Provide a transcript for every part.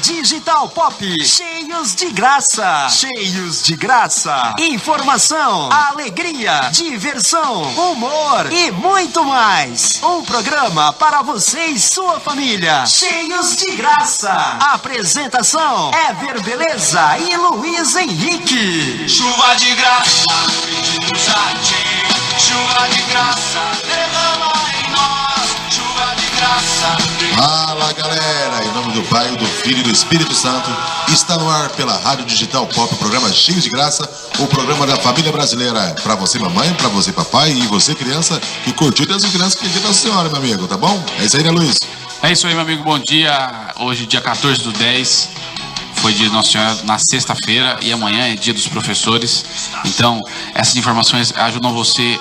Digital Pop, cheios de graça. Cheios de graça. Informação, alegria, diversão, humor e muito mais. Um programa para você e sua família. Cheios de graça. Apresentação: Ever Beleza e Luiz Henrique. Chuva de graça, no jardim. Chuva de graça, derrama em nós. Chuva de graça. Fala galera, em nome do Pai, do Filho e do Espírito Santo, está no ar pela Rádio Digital Pop, o programa Cheios de Graça, o programa da família brasileira. Pra você mamãe, pra você papai e você criança que curtiu Deus e criança que dia da senhora, meu amigo, tá bom? É isso aí, né, Luiz? É isso aí, meu amigo, bom dia. Hoje, dia 14/10, foi dia de Nossa Senhora na sexta-feira e amanhã é dia dos professores. Então, essas informações ajudam você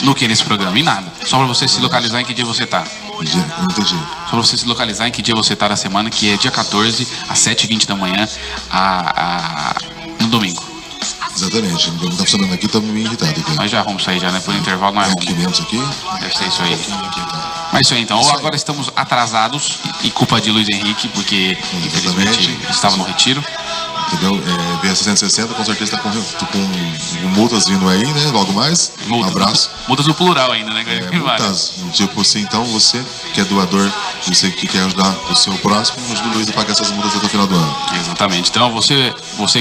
no que nesse programa? Em nada. Só pra você se localizar em que dia você tá. Entendi. Só pra você se localizar em que dia você tá da semana, que é dia 14, às 7h20 da manhã, no domingo. Exatamente, não tá funcionando aqui, tá meio irritado aqui. Nós já vamos sair já, né? Por intervalo nós vamos. 500 aqui? Deve ser isso aí. Mas isso aí então. Agora estamos atrasados e culpa de Luiz Henrique, porque infelizmente estava no retiro. Entendeu? Via 660, com certeza tá com multas vindo aí, né? Logo mais. Um abraço. Multas no plural ainda, né? Multas. Tipo assim, então você que é doador, você que quer ajudar o seu próximo, ajuda o Luiz a pagar essas multas até o final do ano. Exatamente. Então você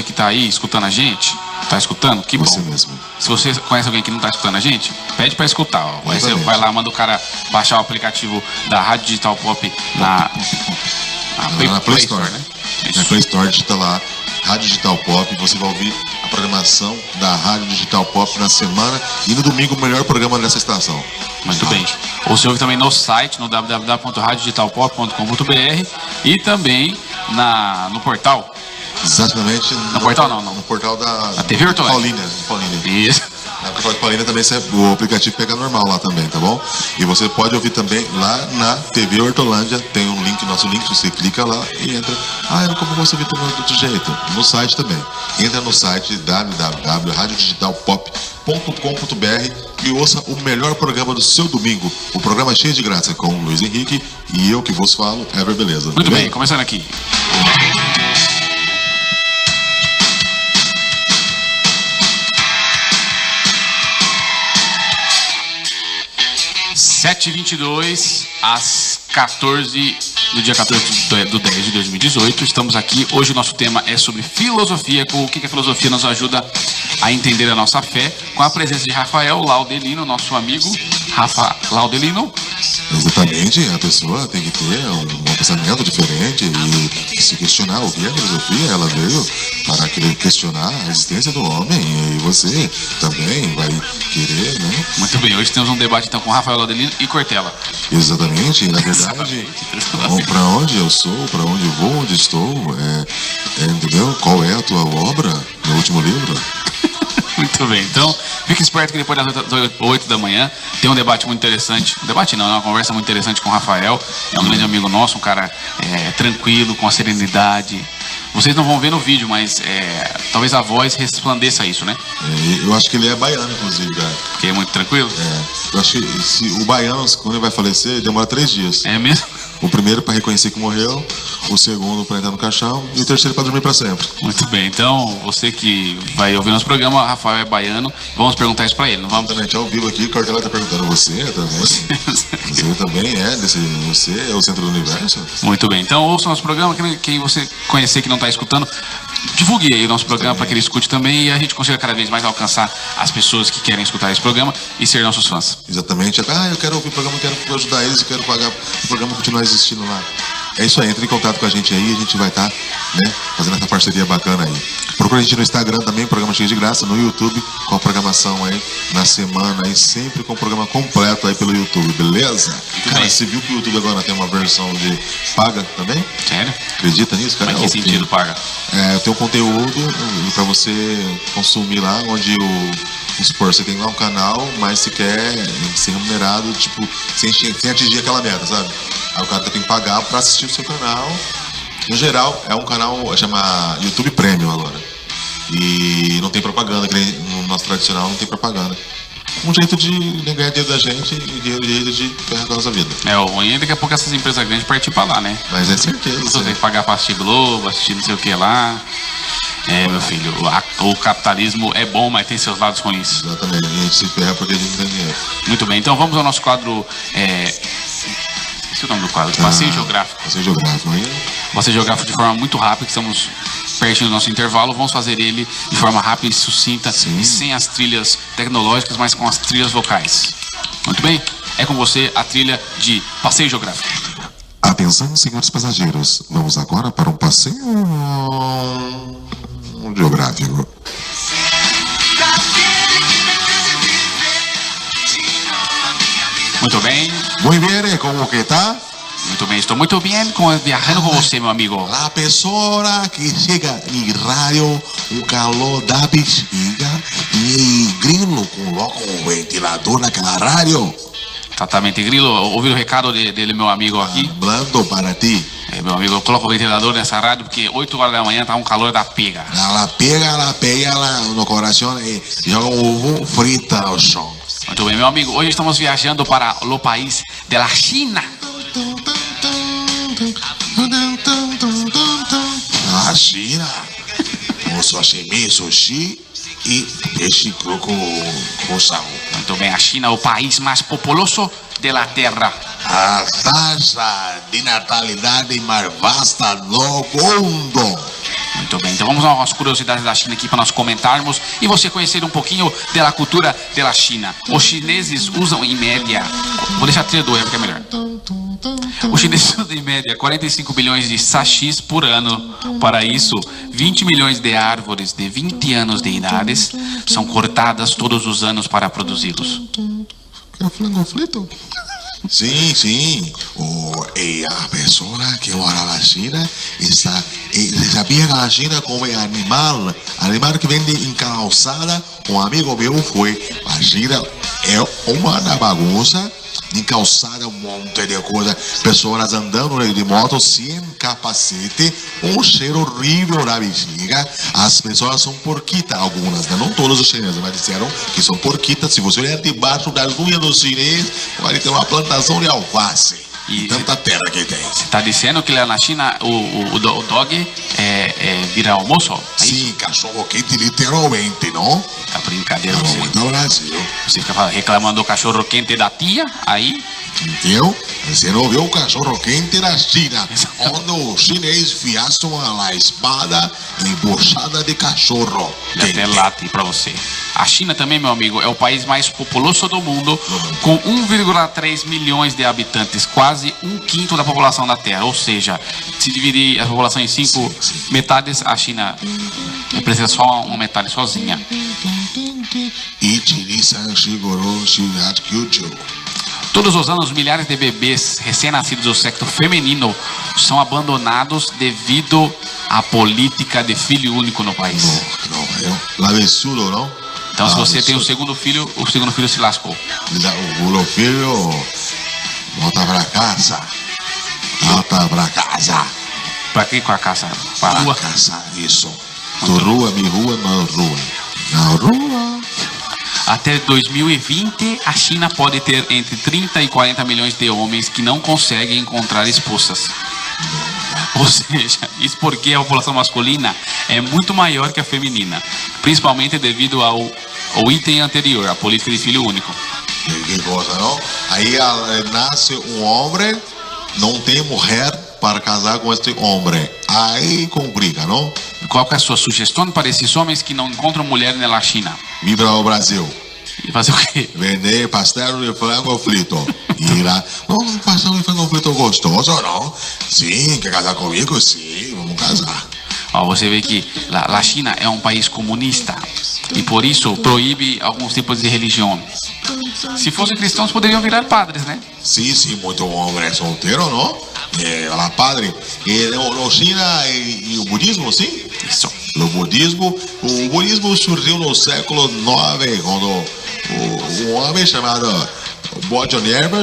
que tá aí escutando a gente, tá escutando? Que bom. Você mesmo. Se você conhece alguém que não tá escutando a gente, pede pra escutar. Ó. Aí você vai lá, manda o cara baixar o aplicativo da Rádio Digital Pop na Play Store, né? Na Play Store, digita lá Rádio Digital Pop, você vai ouvir a programação da Rádio Digital Pop na semana e no domingo o melhor programa dessa estação. Muito bem. Ou você ouve também no site, no www.radiodigitalpop.com.br e também no portal. Exatamente. No portal não. No portal da TV Hortolândia. Paulínia. Isso. Na portal de Paulínia também o aplicativo pega normal lá também, tá bom? E você pode ouvir também lá na TV Hortolândia, tem um link, nosso link, você clica lá e entra. Eu como você ouvir também de outro jeito? No site também. Entra no site www.radiodigitalpop.com.br e ouça o melhor programa do seu domingo, o programa Cheio de Graça, com o Luiz Henrique e eu que vos falo, Ever Beleza. Muito bem, começando aqui. 7h22, às 14 do dia 14/10 de 2018. Estamos aqui. Hoje o nosso tema é sobre filosofia. O que a filosofia nos ajuda a entender a nossa fé, com a presença de Rafael Laudelino, nosso amigo Rafa Laudelino. Exatamente, a pessoa tem que ter um pensamento diferente e se questionar. O que é a filosofia? Ela veio para questionar a existência do homem e você também vai querer, né? Muito bem, hoje temos um debate então com Rafael Laudelino e Cortella. Exatamente, na verdade, para onde eu sou, para onde eu vou, onde estou, entendeu? Qual é a tua obra, meu último livro? Muito bem, então fique esperto que depois das 8 da manhã tem um debate muito interessante. Um debate não, é uma conversa muito interessante com o Rafael. É um grande amigo nosso, um cara tranquilo, com a serenidade. Vocês não vão ver no vídeo, mas talvez a voz resplandeça isso, né? Eu acho que ele é baiano, inclusive, cara. Porque é muito tranquilo? Eu acho que o baiano, quando ele vai falecer, demora 3 dias. É mesmo? O primeiro para reconhecer que morreu, o segundo para entrar no caixão e o terceiro para dormir para sempre. Muito bem, então você que vai ouvir nosso programa, Rafael é baiano, vamos perguntar isso para ele, não vamos? Exatamente, ao vivo aqui, o Cortella tá perguntando, você também? Você também você é o centro do universo? Muito bem, então ouça nosso programa, quem você conhecer que não está escutando, divulgue aí o nosso programa para que ele escute também e a gente consiga cada vez mais alcançar as pessoas que querem escutar esse programa e ser nossos fãs. Exatamente, eu quero ouvir o programa, quero ajudar eles, eu quero pagar o programa continuar existindo lá. É isso aí, entre em contato com a gente aí, a gente vai estar fazendo essa parceria bacana aí. Procura a gente no Instagram também, programa Cheio de Graça, no YouTube, com a programação aí na semana aí, sempre com o programa completo aí pelo YouTube, beleza? Cara, você viu que o YouTube agora tem uma versão de paga também? Sério? Acredita nisso, cara? Mas que sentido paga? Tem um conteúdo pra você consumir lá, onde você tem lá um canal, mas você quer ser remunerado, tipo, sem atingir aquela meta, sabe? Aí o cara tem que pagar pra assistir o seu canal. No geral, é um canal, chama YouTube Premium agora. E não tem propaganda, que no nosso tradicional não tem propaganda. um jeito de ganhar dinheiro da gente e um jeito de ferrar com a nossa vida. É, o ruim é daqui a pouco essas empresas grandes partir pra lá, né? Mas é certeza. Você tem que pagar pra assistir Globo, assistir não sei o que lá. É, meu filho, o capitalismo é bom, mas tem seus lados ruins. Exatamente, a gente se ferra porque a gente não tem dinheiro. Muito bem, então vamos ao nosso quadro. Esqueci o nome do quadro, Passeio Geográfico. Passeio geográfico aí. Passeio Geográfico de forma muito rápida, estamos pertinho do nosso intervalo. Vamos fazer ele de forma rápida e sucinta, e sem as trilhas tecnológicas, mas com as trilhas vocais. Muito bem, é com você a trilha de Passeio Geográfico. Atenção, senhores passageiros. Vamos agora para um passeio geográfico. Muito bem. Muito bem, como que tá? Muito bem, estou muito bem viajando com você, meu amigo. A pessoa que chega em rádio, o calor da bexiga e grilo coloca um ventilador naquela rádio. Exatamente, Grilo, ouviu o recado dele, meu amigo aqui? Hablando para ti. Meu amigo, eu coloco o ventilador nessa rádio porque 8 horas da manhã tá um calor da pega. Ela pega lá no coração e joga um ovo frita no chão. Muito bem, meu amigo, hoje estamos viajando para o país da China. A China, o sashimi, sushi e peixe cru com sal. Muito bem, a China é o país mais populoso da Terra. A taxa de natalidade mais vasta do mundo. Muito bem, então vamos às curiosidades da China aqui para nós comentarmos e você conhecer um pouquinho da cultura da China. Os chineses usam em média, vou deixar a trilha do erro que é melhor. Os chineses usam em média 45 bilhões de sachis por ano. Para isso, 20 milhões de árvores de 20 anos de idade são cortadas todos os anos para produzi-los. Quer frango frito? Sim. E a pessoa que mora na China está. Você sabia que a China come animal que vende em calçada? Um amigo meu foi. A China é uma bagunça. Em calçada, um monte de coisa. Pessoas andando de moto sem capacete, um cheiro horrível na bexiga. As pessoas são porquitas, algumas, né? Não todos os chineses, mas disseram que são porquitas. Se você olhar debaixo das unhas dos chineses, vai ter uma plantação de alface. E tanta terra que tem. Você está dizendo que lá na China o dog vira almoço? É sim, cachorro quente literalmente, não? Tá brincadeira não, você. Muito Brasil. Você fica reclamando do cachorro quente da tia, aí? Entendeu? Você não viu o cachorro quente da China, onde os chineses fiaçam a espada embuchada de cachorro. Já até late pra você. A China também, meu amigo, é o país mais populoso do mundo, com 1,3 milhões de habitantes, quase 1/5 da população da Terra. Ou seja, se dividir a população em 5 metades, a China representa só uma metade sozinha. Todos os anos, milhares de bebês recém-nascidos do sexo feminino são abandonados devido à política de filho único no país. Não. Não? Então, se você tem o segundo filho se lascou. O filho volta pra casa. Pra que com a casa? Pra rua? Casa, isso. Minha rua, na rua. Até 2020, a China pode ter entre 30 e 40 milhões de homens que não conseguem encontrar esposas. Ou seja, isso porque a população masculina é muito maior que a feminina, principalmente devido ao item anterior, a política de filho único. Que coisa, não? Aí nasce um homem, não tem mulher para casar com este homem. Aí complica, não? Qual que é a sua sugestão para esses homens que não encontram mulher na China? Vir para o Brasil. E fazer o quê? Vender pastel de frango frito. E lá, pastel de frango frito gostoso, não? Sim, quer casar comigo? Sim, vamos casar. Ó, você vê que a China é um país comunista e por isso proíbe alguns tipos de religião. Se fossem cristãos, poderiam virar padres, né? Sim, muito homem solteiro, não? Lá, padre. Na China e o budismo, sim? Isso. O budismo surgiu no século IX, quando um homem chamado Bodhisattva,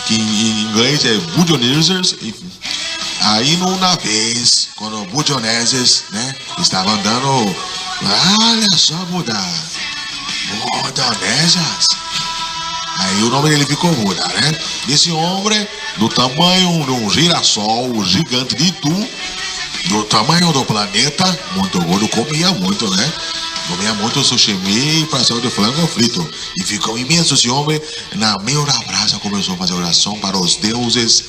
que em inglês é Buddhistas, aí numa vez, quando os budistas, né, estavam andando, olha só, Buda, Indonésias. Aí o nome dele ficou Buda, né? Esse homem, do tamanho de um girassol gigante de Itu, do tamanho do planeta, muito gordo, comia muito, né? Comia muito sushi e pastel de frango frito. E ficou imenso esse homem. Na meio da praça começou a fazer oração para os deuses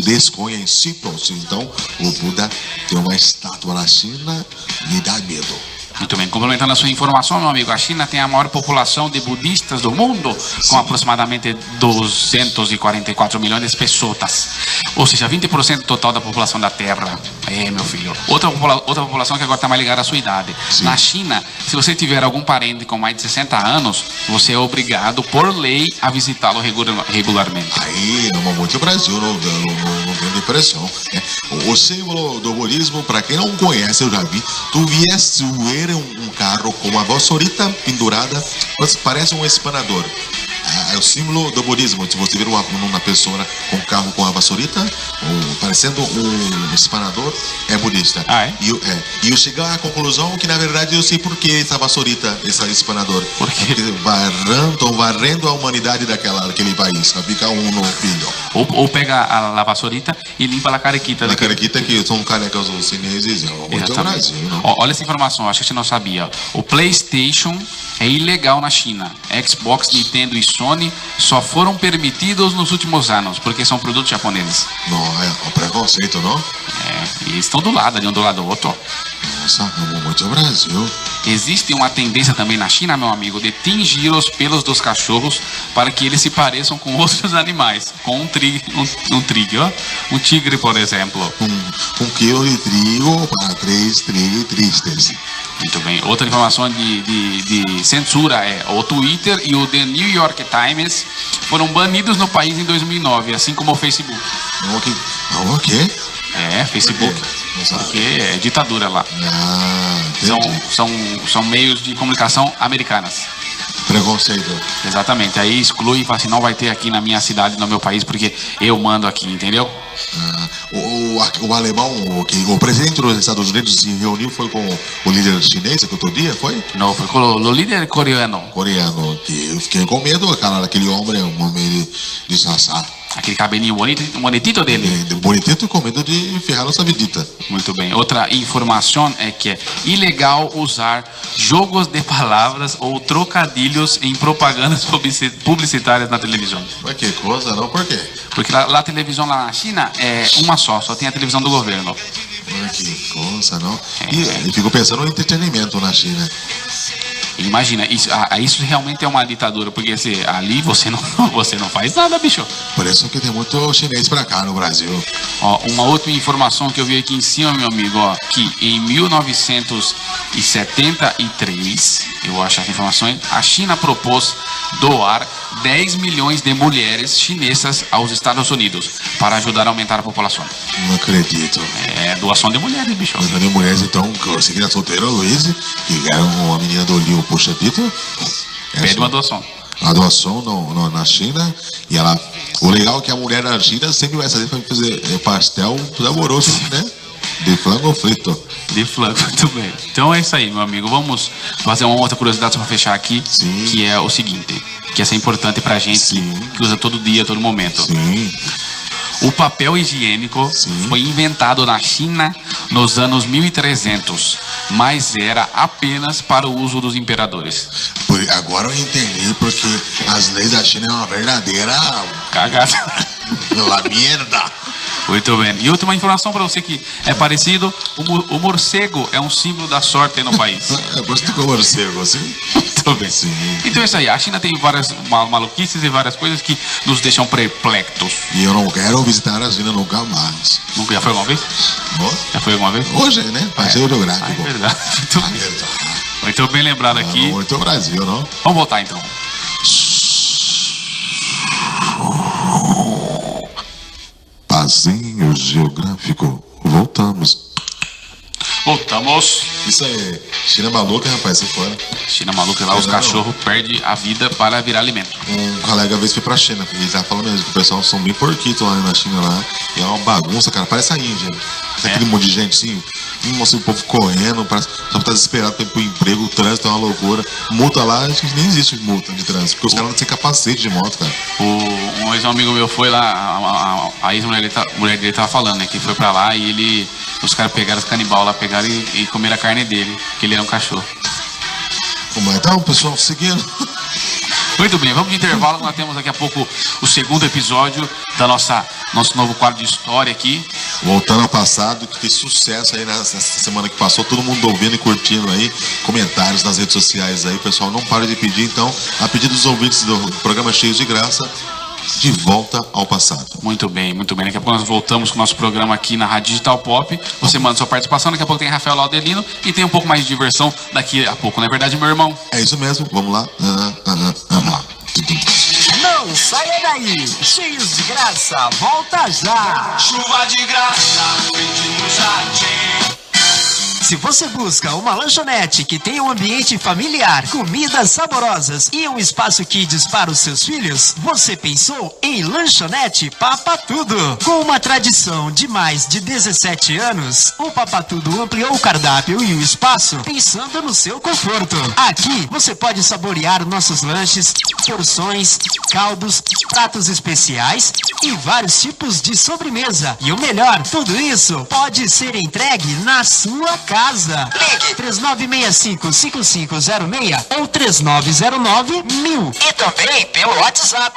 desconhecidos. Então, o Buda tem uma estátua na China e dá medo. Muito bem, complementando a sua informação, meu amigo, a China tem a maior população de budistas do mundo, com aproximadamente 244 milhões de pessoas, ou seja, 20% total da população da Terra. Meu filho. Outra população que agora está mais ligada à sua idade. Sim. Na China, se você tiver algum parente com mais de 60 anos, você é obrigado, por lei, a visitá-lo regularmente. Aí, ama muito o Brasil, não tem depressão. Né? O símbolo do budismo, para quem não conhece, eu já vi, tu viesse ver um carro com uma vassourita pendurada, parece um espanador. É o símbolo do budismo. Se você ver uma pessoa com um carro com a vassourita, parecendo um espanador, é budista. Ah, é? E eu cheguei à conclusão que, na verdade, eu sei por que essa vassourita, esse espanador. Por quê? Porque varrendo a humanidade daquele país. Fica no filho. Ou pega a vassourita e limpa a carequita. A carequita que são carecas os chineses, muito Brasil, não? Olha essa informação, acho que você não sabia. O PlayStation é ilegal na China. Xbox, Nintendo e Sony só foram permitidos nos últimos anos, porque são produtos japoneses. Não, é um preconceito, não? E eles estão do lado, de um do lado do outro. Nossa, amo muito o Brasil. Existe uma tendência também na China, meu amigo, de tingir os pelos dos cachorros para que eles se pareçam com outros animais. Com um tigre, por exemplo. Um quilo de trigo para 3 trigos tristes. Muito bem. Outra informação de censura é: o Twitter e o The New York Times foram banidos no país em 2009, assim como o Facebook. O quê? Facebook. Porque é ditadura lá. São meios de comunicação americanas. Preconceito. Exatamente. Aí exclui e fala assim: não vai ter aqui na minha cidade, no meu país, porque eu mando aqui, entendeu? O alemão, o presidente dos Estados Unidos se reuniu, foi com o líder chinês outro dia, foi? Não, foi com o líder coreano. Coreano, que eu fiquei com medo, cara, daquele homem, um homem de sassá. Aquele cabelinho bonitito dele. Bonitito, com medo de ferrar nossa vidita. Muito bem. Outra informação é que é ilegal usar jogos de palavras ou trocadilhos em propagandas publicitárias na televisão. Mas que coisa, não? Por quê? Porque lá a televisão lá na China é uma só tem a televisão do governo. Que coisa, não? E fico pensando no entretenimento na China. Imagina, isso realmente é uma ditadura, porque ali você não faz nada, bicho. Por isso que tem muito chinês pra cá no Brasil. Uma outra informação que eu vi aqui em cima, meu amigo, que em 1973, eu acho essa informação, a China propôs doar 10 milhões de mulheres chinesas aos Estados Unidos para ajudar a aumentar a população. Não acredito. Doação de mulheres, bicho. Doação de mulheres, então, você que é solteiro, Luiz, que era uma menina do Lio, poxa vida. Pede uma doação. A doação na China, e o legal é que a mulher na China sempre vai fazer pastel saboroso, né? De frango frito. De frango, muito bem. Então é isso aí, meu amigo. Vamos fazer uma outra curiosidade só para fechar aqui. Sim. Que é o seguinte, que essa é importante pra gente, que usa todo dia, todo momento. Sim. O papel higiênico foi inventado na China nos anos 1300, mas era apenas para o uso dos imperadores. Agora eu entendi, porque as leis da China é uma verdadeira cagada. La merda. Muito bem. E última informação para você que é parecido: o morcego é um símbolo da sorte no país. Gosto de morcego, assim? Muito bem. Sim. Então é isso aí. A China tem várias maluquices e várias coisas que nos deixam perplexos. E eu não quero visitar a China nunca mais. Nunca? Já foi alguma vez? Oh? Já foi alguma vez? Hoje, né? Passeio geográfico. É verdade. Muito bem lembrado aqui. Muito Brasil, não? Vamos voltar então. Passeio geográfico. Voltamos. Voltamos. Isso aí. China maluca, rapaz, sai fora. China maluca, lá os cachorros perdem a vida para virar alimento. Um colega uma vez foi pra China, e ele tava falando mesmo que o pessoal são bem porquitos lá na China lá. E é uma bagunça, cara. Parece a Índia. Tem aquele monte de gente assim, o povo correndo, parece, só tá desesperado pro emprego, o trânsito é uma loucura. Multa lá, acho que nem existe multa de trânsito, porque os caras não têm capacete de moto, cara. Um ex-amigo meu foi lá, a ex-mulher dele tava falando, né, que foi pra lá e os caras pegaram os canibal lá, pegaram e comeram a carne dele, que ele era um cachorro. Mas então, pessoal, seguindo. Muito bem, vamos de intervalo, nós temos daqui a pouco o segundo episódio da nosso novo quadro de história aqui. Voltando ao passado, que fez sucesso aí nessa semana que passou, todo mundo ouvindo e curtindo aí, comentários nas redes sociais aí, pessoal, não para de pedir, então, a pedido dos ouvintes do programa Cheios de Graça, de volta ao passado. Muito bem, daqui a pouco nós voltamos com o nosso programa aqui na Rádio Digital Pop, você manda sua participação, daqui a pouco tem Rafael Laudelino e tem um pouco mais de diversão daqui a pouco, não é verdade, meu irmão? É isso mesmo, vamos lá. Vamos lá. Não saia daí, Cheios de Graça, volta já. Chuva de graça, vende no jardim. Se você busca uma lanchonete que tenha um ambiente familiar, comidas saborosas e um espaço kids para os seus filhos, você pensou em Lanchonete Papatudo. Com uma tradição de mais de 17 anos, o Papatudo ampliou o cardápio e o espaço pensando no seu conforto. Aqui você pode saborear nossos lanches, porções, caldos, pratos especiais e vários tipos de sobremesa. E o melhor, tudo isso pode ser entregue na sua casa. Ligue 3965-5506 ou 3909-1000 e também pelo WhatsApp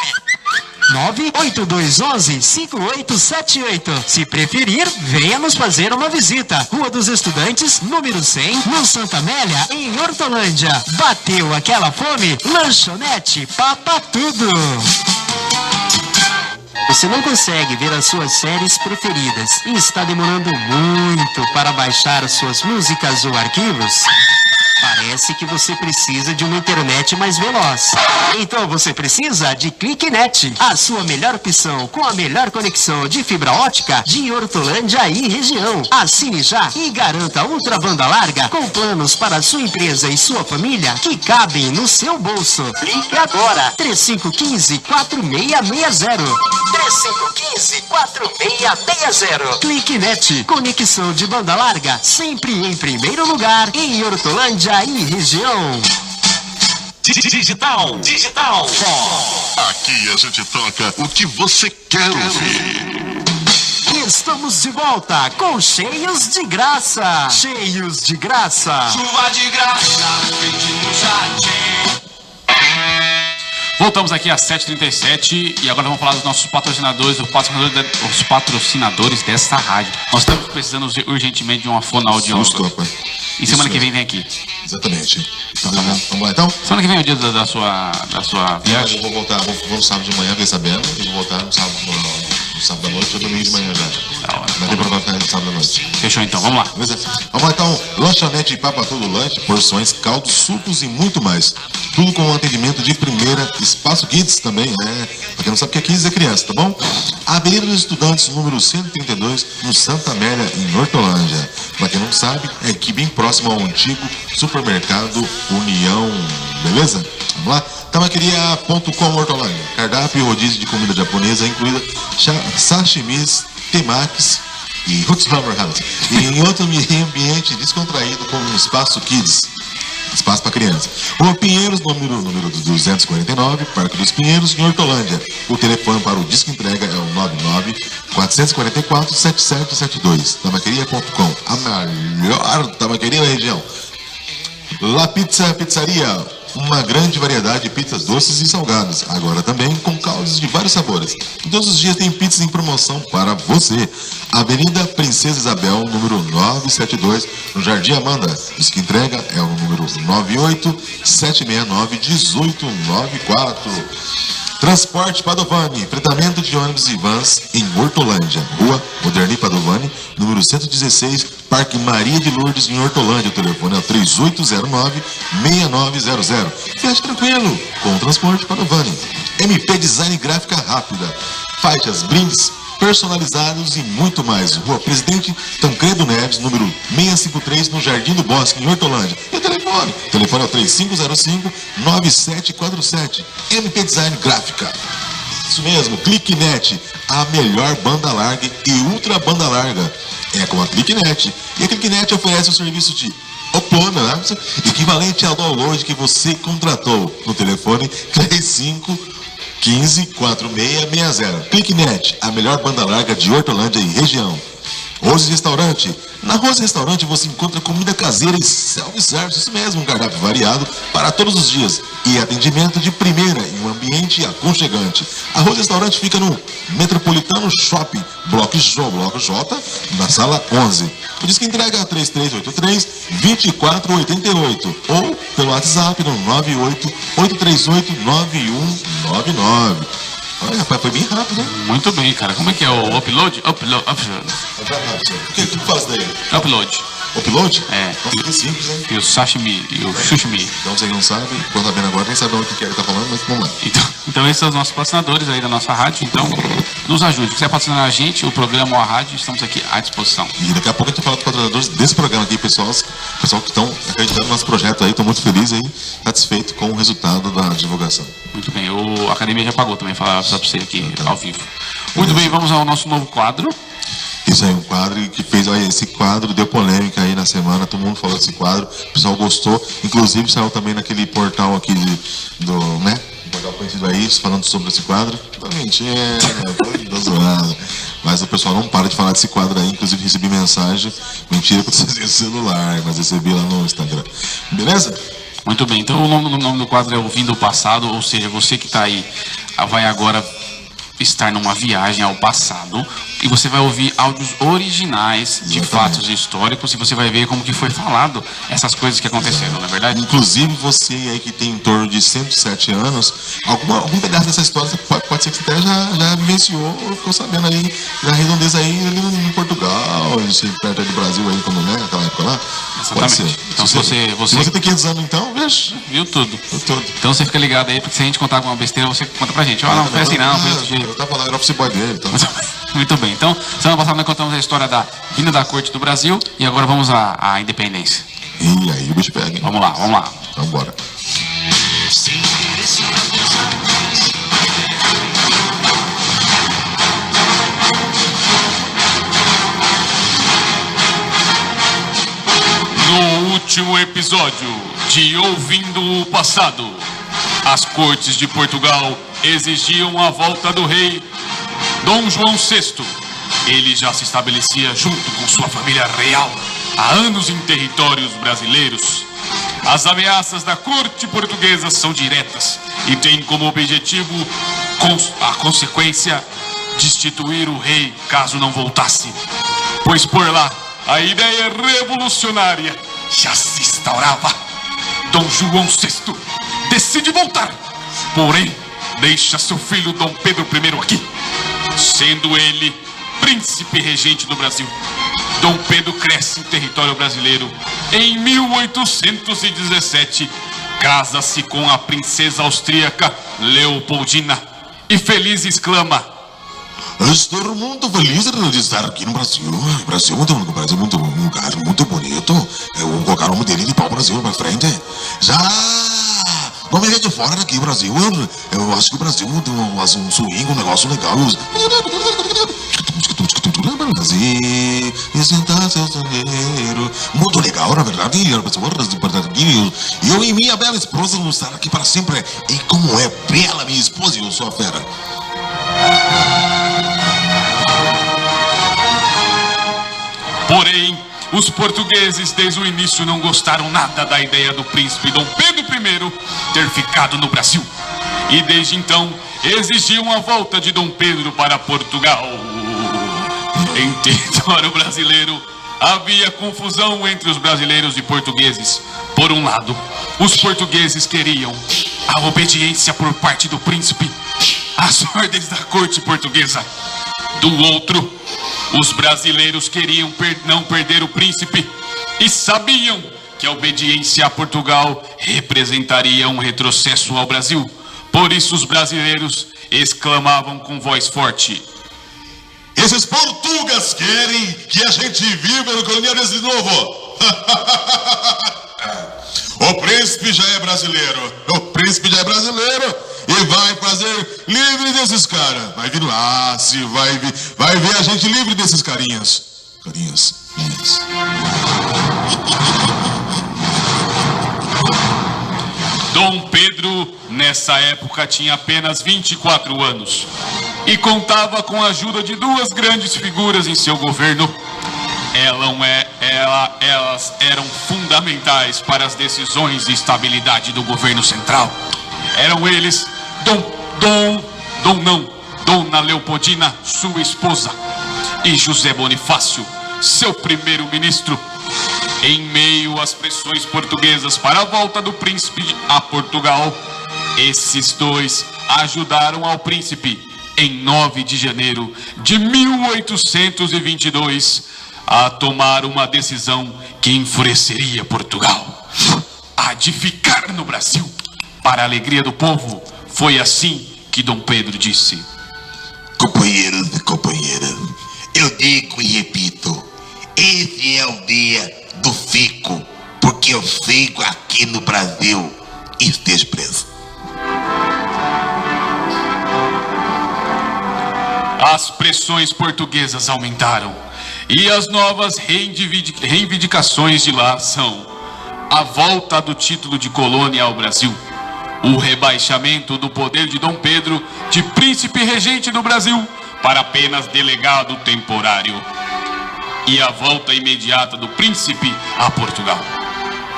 98211-5878. Se preferir, venha nos fazer uma visita. Rua dos Estudantes, número 100, no Santa Amélia, em Hortolândia. Bateu aquela fome? Lanchonete Papatudo. Você não consegue ver as suas séries preferidas e está demorando muito para baixar as suas músicas ou arquivos? Parece que você precisa de uma internet mais veloz. Então você precisa de ClickNet, a sua melhor opção com a melhor conexão de fibra ótica de Hortolândia e região. Assine já e garanta ultra banda larga com planos para sua empresa e sua família que cabem no seu bolso. Ligue agora, 3515-4660. 3515-4660. ClickNet, conexão de banda larga, sempre em primeiro lugar em Hortolândia e região. Digital. Aqui a gente toca o que você quer ouvir. Estamos de volta com Cheios de Graça. Cheios de Graça. Chuva de graça, vende no jardim. Voltamos aqui às 7h37 e agora vamos falar dos nossos patrocinadores, os patrocinadores dessa rádio. Nós estamos precisando urgentemente de uma fonoaudióloga. E semana que vem aqui. Exatamente. Então, vamos lá então? Semana que vem é o dia da sua viagem? Eu vou voltar, vou no sábado de manhã, fiquei sabendo, e vou voltar no sábado da noite ou domingo de manhã já. Não tem problema ficar no sábado da noite. Fechou então, vamos lá. Vamos lá então, lanchonete Papatudo Lanche, porções, caldos, sucos e muito mais. Tudo com um atendimento de primeira, espaço Kids também, né? Pra quem não sabe o que é Kids é criança, tá bom? Avenida dos Estudantes, número 132, no Santa Amélia, em Hortolândia. Pra quem não sabe, é aqui bem próximo ao antigo supermercado União, beleza? Vamos lá? Tabaqueria.com Hortolândia. Cardápio e rodízio de comida japonesa, incluída sashimis, temakis e Hutshammer House. E em outro ambiente descontraído como um espaço Kids. Espaço para criança. Rua Pinheiros, número 249, Parque dos Pinheiros, em Hortolândia. O telefone para o disco entrega é o 99-444-7772. Tabaqueria.com, a melhor tabaqueria da região. La Pizza Pizzaria, uma grande variedade de pizzas doces e salgadas, agora também com caldos de vários sabores. E todos os dias tem pizzas em promoção para você. Avenida Princesa Isabel, número 972, no Jardim Amanda. Diz que entrega é o número 98-769-1894. Transporte Padovani, fretamento de ônibus e vans em Hortolândia. Rua Moderni Padovani, número 116, Parque Maria de Lourdes, em Hortolândia. O telefone é 3809-6900. Viaje tranquilo com o Transporte Padovani. MP Design Gráfica Rápida. Faixas, brindes, personalizados e muito mais. Rua Presidente Tancredo Neves, número 653, no Jardim do Bosque, em Hortolândia. E o telefone? O telefone é o 3505-9747. MP Design Gráfica. Isso mesmo, ClickNet, a melhor banda larga e ultra banda larga. É com a ClickNet. E a ClickNet oferece o serviço de upload, né? Equivalente ao download que você contratou no telefone 3515-4660. ClickNet, a melhor banda larga de Hortolândia e região. Rose Restaurante. Na Rose Restaurante você encontra comida caseira e self-service, isso mesmo, um cardápio variado para todos os dias e atendimento de primeira em um ambiente aconchegante. A Rose Restaurante fica no Metropolitano Shopping, Bloco J, na sala 11. O disco entrega 3383-2488 ou pelo WhatsApp no 988389199. Olha, rapaz, foi bem rápido, hein? Muito bem, cara. Como é que é o upload? Upload. O que tu faz daí? Upload. Upload? É. Nossa, que simples, hein? E o sashimi, e o sushimi. Então você não sabe, quando tá vendo agora, nem sabe o que ele tá falando, mas vamos lá. Então esses são os nossos patrocinadores aí da nossa rádio. Então, nos ajude. Se quiser patrocinar a gente, o programa ou a rádio, estamos aqui à disposição. E daqui a pouco a gente vai falar dos patrocinadores desse programa aqui, pessoal que estão acreditando no nosso projeto aí, estão muito felizes aí, satisfeitos com o resultado da divulgação. Muito bem. A academia já pagou também, falar pra você aqui ao vivo. Muito bem, vamos ao nosso novo quadro. Isso aí, um quadro que fez, olha, esse quadro deu polêmica aí na semana, todo mundo falou desse quadro, o pessoal gostou, inclusive saiu também naquele portal aqui né? Um portal conhecido aí, falando sobre esse quadro. Tô mentindo, tô zoando. Mas o pessoal não para de falar desse quadro aí, inclusive recebi mensagem, mentira que eu tô sem celular, mas recebi lá no Instagram. Beleza? Muito bem, então o nome do quadro é Ouvindo o Passado, ou seja, você que está aí vai agora estar numa viagem ao passado e você vai ouvir áudios originais de fatos históricos e você vai ver como que foi falado essas coisas que aconteceram, não é verdade? Inclusive você aí que tem em torno de 107 anos, algum pedaço dessa história pode ser que você até já vivenciou ou ficou sabendo aí na redondeza aí em Portugal, perto do Brasil aí, como né, naquela época lá. Exatamente. Então se você tem 500 anos então, veja. Viu tudo. Então você fica ligado aí, porque se a gente contar alguma besteira, você conta pra gente. Não foi assim não, foi outro jeito. Eu tava falando, era office boy dele, então. Muito bem, então, semana passada nós contamos a história da vinda da corte do Brasil e agora vamos à independência. E aí o bicho pega, hein? Vamos lá. Então bora. No último episódio de Ouvindo o Passado, as cortes de Portugal exigiam a volta do rei Dom João VI. Ele já se estabelecia junto com sua família real há anos em territórios brasileiros. As ameaças da corte portuguesa são diretas e têm como objetivo a consequência destituir o rei caso não voltasse. Pois por lá a ideia revolucionária já se instaurava. Dom João VI decide voltar, porém deixa seu filho Dom Pedro I aqui, sendo ele príncipe regente do Brasil. Dom Pedro cresce em território brasileiro. Em 1817, casa-se com a princesa austríaca Leopoldina e feliz exclama: Estou muito feliz de estar aqui no Brasil. O Brasil é um lugar muito bonito. Eu vou colocar o nome dele de pau Brasil na frente. Já não me vejo fora daqui, Brasil. Eu acho que o Brasil tem um swing, um negócio legal. Brasil, sentar seu sonheiro. Muito legal, na verdade. Eu e minha bela esposa vamos estar aqui para sempre. E como é bela minha esposa, eu sou a fera. Porém, os portugueses desde o início não gostaram nada da ideia do príncipe Dom Pedro I ter ficado no Brasil. E desde então exigiam a volta de Dom Pedro para Portugal. Em território brasileiro havia confusão entre os brasileiros e portugueses. Por um lado, os portugueses queriam a obediência por parte do príncipe às ordens da corte portuguesa. Do outro, os brasileiros queriam não perder o príncipe e sabiam que a obediência a Portugal representaria um retrocesso ao Brasil. Por isso os brasileiros exclamavam com voz forte: Esses portugueses querem que a gente viva no colonialismo de novo. O príncipe já é brasileiro. O príncipe já é brasileiro e vai fazer livre desses caras. Vai vir lá, se vai ver a gente livre desses carinhas. Carinhas. Dom Pedro, nessa época, tinha apenas 24 anos e contava com a ajuda de duas grandes figuras em seu governo. Elas eram fundamentais para as decisões de estabilidade do governo central. Eram eles Dona Leopoldina, sua esposa, e José Bonifácio, seu primeiro-ministro. Em meio às pressões portuguesas para a volta do príncipe a Portugal, esses dois ajudaram ao príncipe, em 9 de janeiro de 1822, a tomar uma decisão que enfureceria Portugal: a de ficar no Brasil. Para a alegria do povo, foi assim que Dom Pedro disse: companheiros e companheiras, eu digo e repito, esse é o dia do fico, porque eu fico aqui no Brasil e esteja preso. As pressões portuguesas aumentaram e as novas reivindicações de lá são a volta do título de colônia ao Brasil, o rebaixamento do poder de Dom Pedro de príncipe regente do Brasil para apenas delegado temporário e a volta imediata do príncipe a Portugal.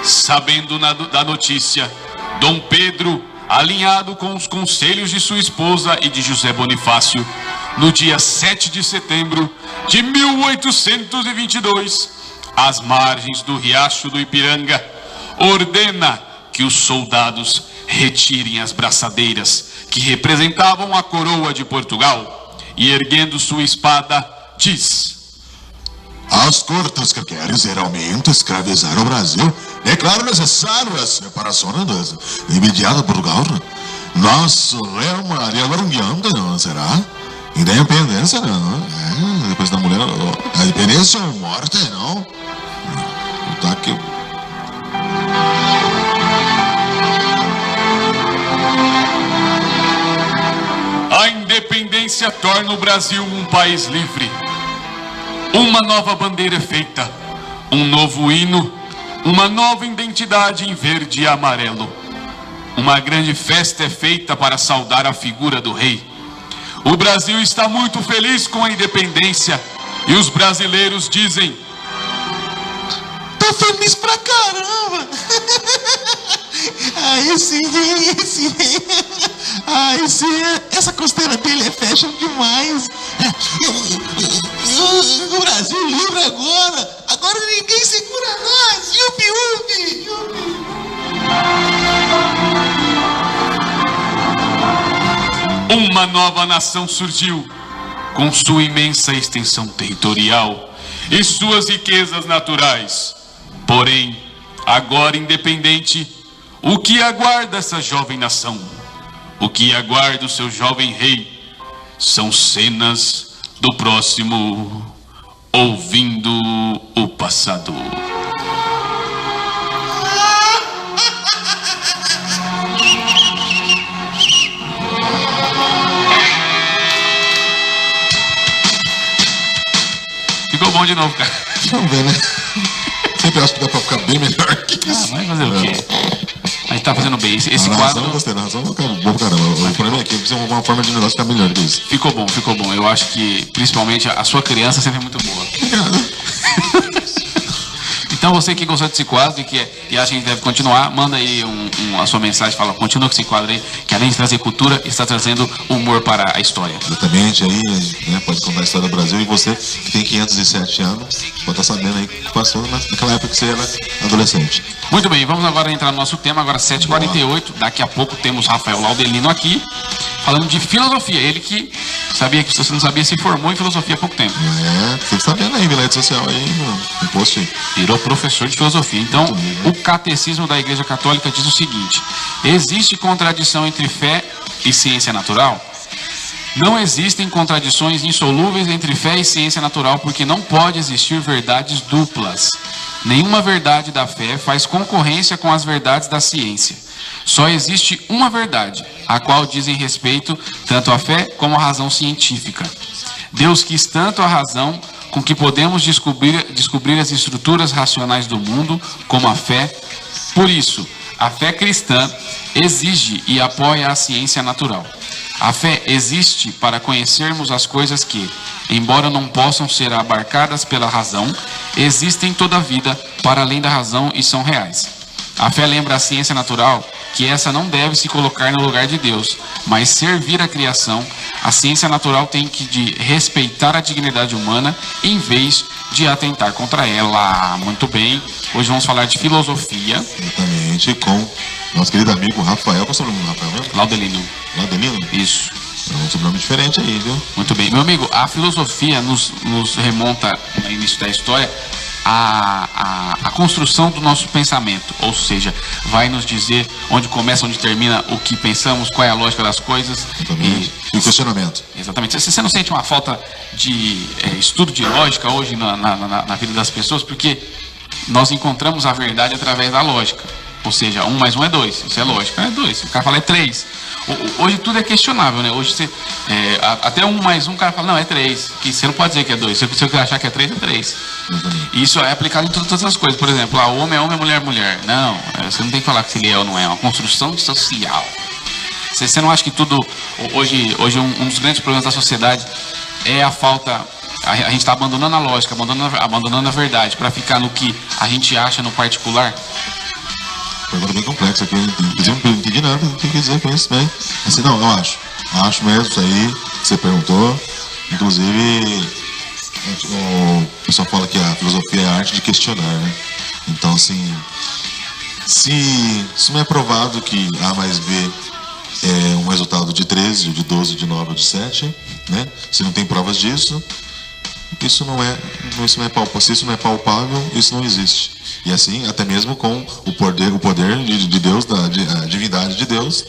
Sabendo da notícia, Dom Pedro, alinhado com os conselhos de sua esposa e de José Bonifácio, no dia 7 de setembro de 1822, às margens do riacho do Ipiranga, ordena que os soldados retirem as braçadeiras que representavam a coroa de Portugal e, erguendo sua espada, diz: As cortes que querem geralmente escravizar o Brasil declaram necessário a separação imediata de Portugal. Nosso lema não será independência, não? Depois da mulher, a independência ou morte, não? Tá aqui. A independência torna o Brasil um país livre. Uma nova bandeira é feita, um novo hino, uma nova identidade em verde e amarelo. Uma grande festa é feita para saudar a figura do rei. O Brasil está muito feliz com a independência e os brasileiros dizem: Tô feliz pra caramba! Essa costeira dele é fashion demais. O Brasil livre agora. Agora ninguém segura nós. Yupi, yupi, yupi. Uma nova nação surgiu, com sua imensa extensão territorial e suas riquezas naturais. Porém, agora independente, o que aguarda essa jovem nação? O que aguarda o seu jovem rei? São cenas do próximo Ouvindo o Passado. Ficou bom de novo, cara. Vamos ver, né? Sempre acho que dá pra ficar bem melhor que isso. Vai fazer o quê? A gente tá fazendo bem. Esse quadro... Eu gostei, narração bom pra caramba. O problema é que precisa de alguma forma de negócio ficar melhor que isso. Ficou bom, ficou bom. Eu acho que, principalmente, a sua criança sempre é muito boa. Então, você que gostou desse quadro e acha que a gente deve continuar, manda aí a sua mensagem, fala: continua com esse quadro aí, que além de trazer cultura, está trazendo humor para a história. Exatamente, aí, né, pode contar a história do Brasil, e você que tem 507 anos, pode estar sabendo aí o que passou naquela época que você era adolescente. Muito bem, vamos agora entrar no nosso tema, agora 7h48, daqui a pouco temos Rafael Laudelino aqui, falando de filosofia. Ele que sabia que você não sabia, se formou em filosofia há pouco tempo. Você está vendo aí, rede social aí, no post aí. Virou professor de filosofia. Então, o catecismo da Igreja Católica diz o seguinte: existe contradição entre fé e ciência natural? Não existem contradições insolúveis entre fé e ciência natural, porque não pode existir verdades duplas. Nenhuma verdade da fé faz concorrência com as verdades da ciência. Só existe uma verdade, a qual dizem respeito tanto a fé como a razão científica. Deus quis tanto a razão com que podemos descobrir as estruturas racionais do mundo, como a fé. Por isso, a fé cristã exige e apoia a ciência natural. A fé existe para conhecermos as coisas que, embora não possam ser abarcadas pela razão, existem toda a vida para além da razão e são reais. A fé lembra a ciência natural que essa não deve se colocar no lugar de Deus, mas servir a criação. A ciência natural tem que respeitar a dignidade humana em vez de atentar contra ela. Muito bem, hoje vamos falar de filosofia. Exatamente, com nosso querido amigo Rafael. Qual é o sobrenome do Rafael mesmo? Laudelino. Laudelino? Isso. É um sobrenome diferente aí, viu? Muito bem. Meu amigo, a filosofia nos remonta, no início da história, a construção do nosso pensamento. Ou seja, vai nos dizer onde começa, onde termina o que pensamos, qual é a lógica das coisas. Exatamente. E o questionamento. Exatamente. Você não sente uma falta de estudo de lógica hoje na vida das pessoas? Porque nós encontramos a verdade através da lógica. Ou seja, 1 mais 1 é 2. Isso é lógica, é 2. O cara fala é 3. Hoje tudo é questionável, né? Hoje você, até 1 mais 1 o cara fala, não, é 3. Que você não pode dizer que é 2. Se você achar que é 3, é 3. E isso é aplicado em todas as coisas. Por exemplo, o homem é homem, a mulher é mulher. Não, você não tem que falar que se ele é ou não é. É uma construção social. Você não acha que tudo... Hoje um dos grandes problemas da sociedade é a falta... A gente está abandonando a lógica, abandonando a verdade para ficar no que a gente acha no particular. Pergunta bem complexa aqui. Inclusive, não entendi nada do que quer dizer com isso, bem. Assim, não, eu acho. Acho mesmo isso aí que você perguntou. Inclusive, o pessoal fala que a filosofia é a arte de questionar, né? Então, assim, se não é provado que A mais B é um resultado de 13, de 12, de 9 ou de 7, né? Se não tem provas disso, isso não é palpável. Se isso não é palpável, isso não existe. E assim, até mesmo com o poder de Deus, a divindade de Deus,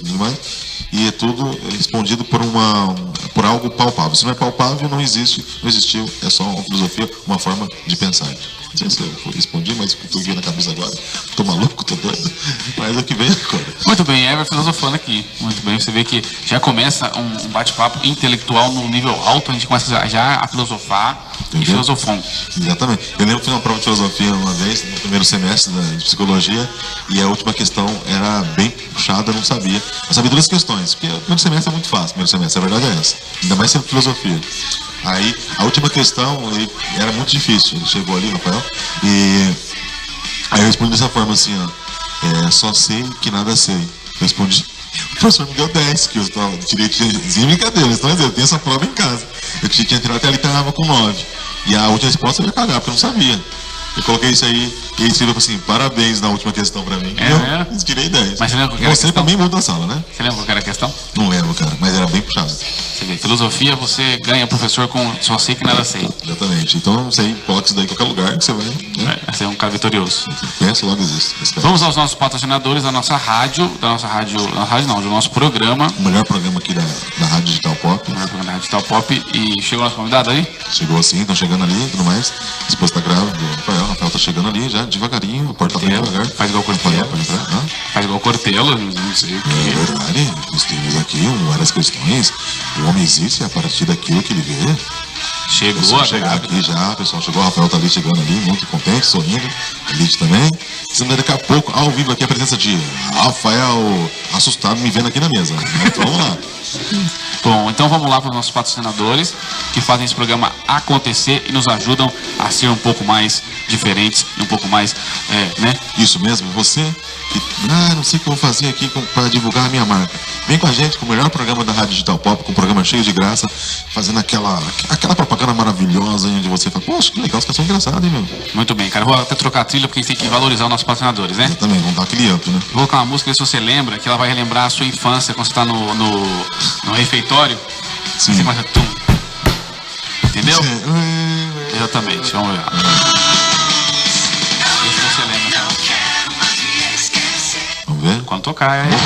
e é tudo respondido por algo palpável. Se não é palpável, não existe, não existiu, é só uma filosofia, uma forma de pensar. Não sei se eu respondi, mas o que veio na cabeça agora, tô maluco, tô doido, mas é o que vem agora. Muito bem, Ever filosofando aqui. Muito bem, você vê que já começa um bate-papo intelectual no nível alto, a gente começa já a filosofar. E filosofão. Exatamente. Eu lembro que fiz uma prova de filosofia uma vez, no primeiro semestre de psicologia, e a última questão era bem puxada, eu não sabia. Eu sabia duas questões, porque o primeiro semestre é muito fácil, a verdade é essa. Ainda mais sendo filosofia. Aí, a última questão era muito difícil. Ele chegou ali, Rafael, e aí eu respondi dessa forma assim, ó. Só sei que nada sei. Eu respondi. O professor me deu 10, que eu tirei sem brincadeira. Então, eu tenho essa prova em casa. Eu tinha tirado até ali, estava com 9. E a última resposta eu ia cagar, porque eu não sabia. Eu coloquei isso aí e ele escreveu assim, parabéns na última questão pra mim. Eu tirei 10. Mas você lembra qual era a questão? Você também muda a sala, né? Você lembra qual era a questão? Não lembro, cara, mas era bem puxado. Você vê, filosofia, você ganha professor com só sei que nada sei. Exatamente. Então, não sei, coloca isso daí em qualquer lugar que você vai. Né? Vai ser um cara vitorioso. Pensa, logo existe. Vamos aos nossos patrocinadores da nossa rádio, do nosso programa. O melhor programa aqui da Rádio Digital Pop. O melhor programa da Rádio Digital Pop. E chegou nosso convidado aí? Chegou assim, estão chegando ali e tudo mais. A esposa tá grávida, o Rafael tá chegando ali já, devagarinho, a porta tá bem devagar. Faz igual o Cortelo. Faz igual o Cortelo, não sei o que. É verdade, nós temos aqui várias questões. O homem existe a partir daquilo que ele vê. Chegou aqui já, o pessoal chegou, o Rafael tá ali chegando ali, muito contente, sorrindo. A Lid também. Precisamos daqui a pouco, ao vivo aqui, a presença de Rafael, assustado, me vendo aqui na mesa. Então vamos lá. Bom, então vamos lá para os nossos patrocinadores que fazem esse programa acontecer e nos ajudam a ser um pouco mais diferentes e um pouco mais, né? Isso mesmo, você que, não sei o que eu vou fazer aqui para divulgar a minha marca. Vem com a gente com o melhor programa da Rádio Digital Pop, com um programa cheio de graça, fazendo aquela propaganda maravilhosa onde você fala, poxa, que legal, os caras são engraçados, hein, meu? Muito bem, cara, vou até trocar a trilha porque a gente tem que valorizar os nossos patrocinadores, né? Exatamente, vamos dar aquele up, né? Vou colocar uma música, se você lembra, que ela vai relembrar a sua infância quando você está no refeitório. Sim. Você começa tum. Entendeu? Exatamente, vamos ver. Vê se você lembra. Vamos ver? Quando tocar, Isso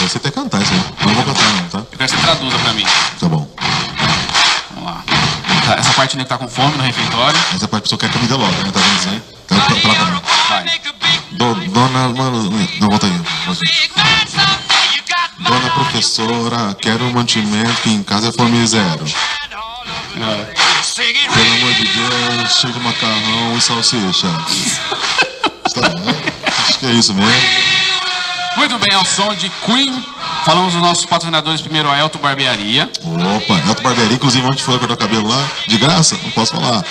aí você tem que cantar, isso aí. Não vou cantar não, tá? Eu quero que você tá com fome no refeitório. Essa parte a pessoa quer comida logo, né? Tá vendo isso aí? Então, pra lá também. Vai. Dona... Não, volta aí. Dona professora, quero mantimento que em casa é fome zero. Pelo amor de Deus, cheio de macarrão e salsicha. Tá bom? Acho que é isso mesmo. Muito bem, ao som de Queen. Falamos dos nossos patrocinadores, primeiro a Elton Barbearia. Opa, Elton Barbearia, inclusive onde foi cortar o cabelo lá, de graça, não posso falar.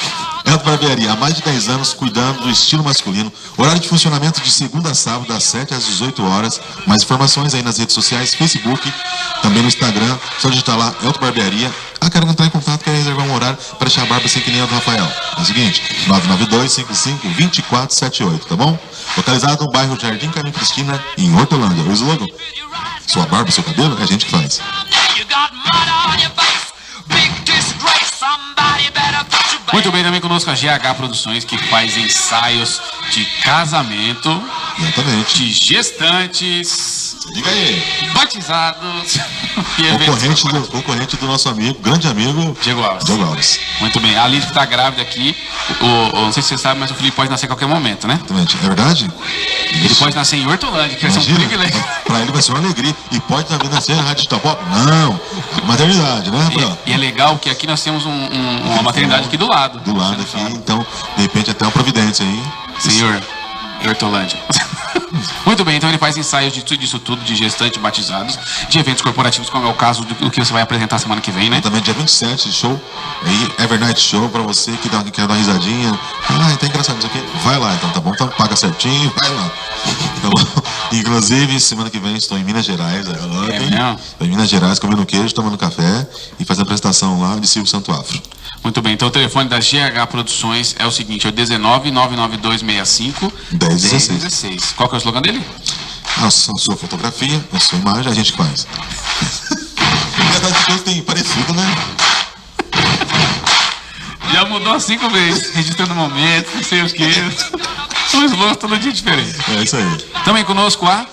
Elton Barbearia, há mais de 10 anos cuidando do estilo masculino. Horário de funcionamento de segunda a sábado, das 7 às 18 horas. Mais informações aí nas redes sociais, Facebook, também no Instagram. Só digitar lá, Elton Barbearia. Ah, quero entrar em contato, quero reservar um horário para deixar a barba sem que nem a do Rafael. É o seguinte, 992-55-2478, tá bom? Localizado no bairro Jardim Caminho Cristina, em Hortolândia. O slogan, sua barba, seu cabelo, é a gente que faz. Muito bem, também conosco a GH Produções, que faz ensaios de casamento, Exatamente. de gestantes, Diga aí. batizados e eventos. Concorrente do nosso amigo, grande amigo, Diego Alves. Diego Alves. Muito bem, a Lídia que tá grávida aqui, não sei se você sabe, mas o Felipe pode nascer a qualquer momento, né? Exatamente. É verdade? Ele pode nascer em Hortolândia, que vai ser um Imagina, privilégio. pra ele vai ser uma alegria. E pode também nascer na Rádio Itapó? Não. Maternidade, né, Rafael? E é legal que aqui nós temos uma maternidade aqui do lado. Do lado aqui, então, de repente até uma providência aí. Senhor, Hortolândia. Muito bem, então ele faz ensaios de tudo isso tudo, de gestantes batizados, de eventos corporativos, como é o caso do que você vai apresentar semana que vem, né? Também dia 27, show aí, Evernight Show, pra você que quer dar uma risadinha. Ah, tá engraçado isso aqui. Vai lá então, tá bom? Então paga certinho, vai lá. Tá bom? Inclusive, semana que vem estou em Minas Gerais. Estou em Minas Gerais comendo queijo, tomando café e fazendo apresentação lá de Silvio Santo Afro. Muito bem, então o telefone da GH Produções é o seguinte, é o 19-99265-1016. Qual que é o slogan dele? A sua fotografia, a sua imagem, a gente que faz. Verdade que coisa tem parecido, né? Já mudou 5 vezes, registrando momentos, não sei os que. São slogans todo dia diferentes. É isso aí. Também conosco a...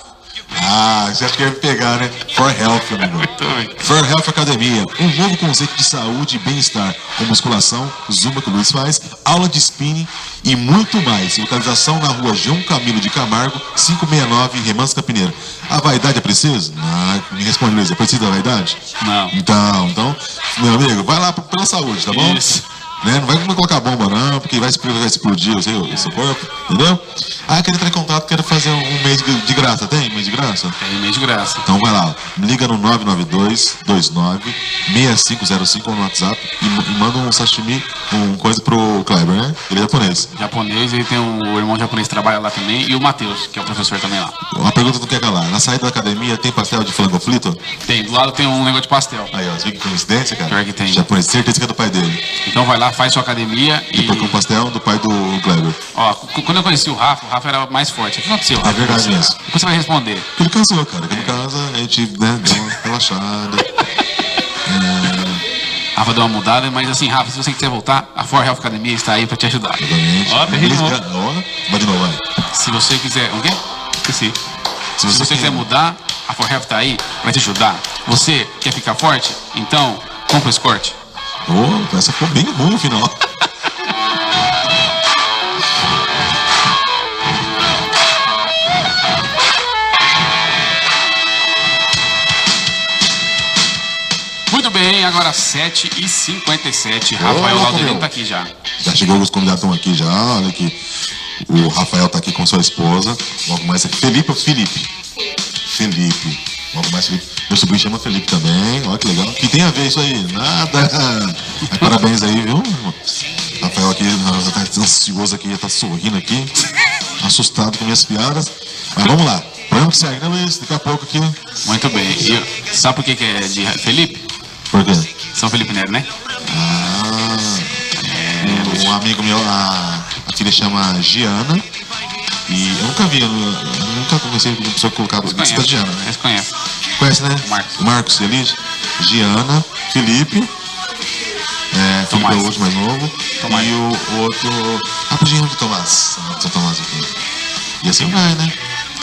Ah, você acha que ia me pegar, né? For Health, amigo. Muito bem. For Health Academia, um novo conceito de saúde e bem-estar, com musculação, zumba que o Luiz faz, aula de spinning e muito mais. Localização na rua João Camilo de Camargo, 569, Remanso Campineiro. A vaidade é preciso? Não, me responde, Luiz, é preciso da vaidade? Não. Então, meu amigo, vai lá pela saúde, tá bom? Isso. Né? Não vai colocar bomba não, porque vai explodir o seu corpo, entendeu? Ah, quero entrar em contato, quero fazer um mês de graça. Tem mês de graça? Tem mês de graça. Então vai lá, liga no 992-29-6505 no WhatsApp e manda um sashimi, coisa pro Kleber, né? Ele é japonês. Japonês, ele tem o irmão japonês que trabalha lá também e o Matheus, que é o professor também lá. Uma pergunta do que é calar. Na saída da academia tem pastel de frango frito? Tem, do lado tem um negócio de pastel. Aí, ó, você vê que coincidência, cara? Pior que tem. Japonês, certeza que é do pai dele. Então vai lá, faz sua academia e... Porque o pastel do pai do Kleber. Ó, quando eu conheci o Rafa era mais forte. O que aconteceu? É verdade isso. Depois você vai responder. Ele cansou, cara. Aqui em casa a gente, né, deu uma relaxada. Rafa deu uma mudada, mas assim, Rafa, se você quiser voltar, a For Health Academia está aí pra te ajudar. Exatamente. Ó, terrível. Ó, vai de novo, vai. Se você quiser... O quê? Esqueci. Se você quer- quiser mudar, a For Health tá aí pra te ajudar. Você quer ficar forte? Então, compra esse corte. Ô, essa ficou bem ruim no final. Muito bem, agora 7h57. Rafael Laudelino tá aqui já. Já chegou, os convidados estão aqui já. Olha aqui. O Rafael tá aqui com sua esposa. Logo mais é Felipe ou Felipe? Felipe. Logo mais Felipe. Meu sobrinho chama Felipe também. Olha que legal. O que tem a ver isso aí? Nada. Mas parabéns aí, viu? Rafael aqui já tá ansioso aqui, já tá sorrindo aqui. Assustado com minhas piadas. Mas vamos lá. Programa que segue, né, Luiz? Daqui a pouco aqui. Muito bem. E sabe por que é de Felipe? Por quê? São Felipe Neto, né? Um amigo meu, a filha chama Giana. E eu nunca vi, eu nunca conheci uma pessoa que colocava Vocês cidade conhecem, Giana, né? vocês conhecem. Conhece, né? Marcos. Marcos Elis, Giana, Felipe. Felipe é Tomás. o outro mais novo. Tomás. E o outro. Rapidinho de Tomás. São Tomás aqui. E assim vai, né?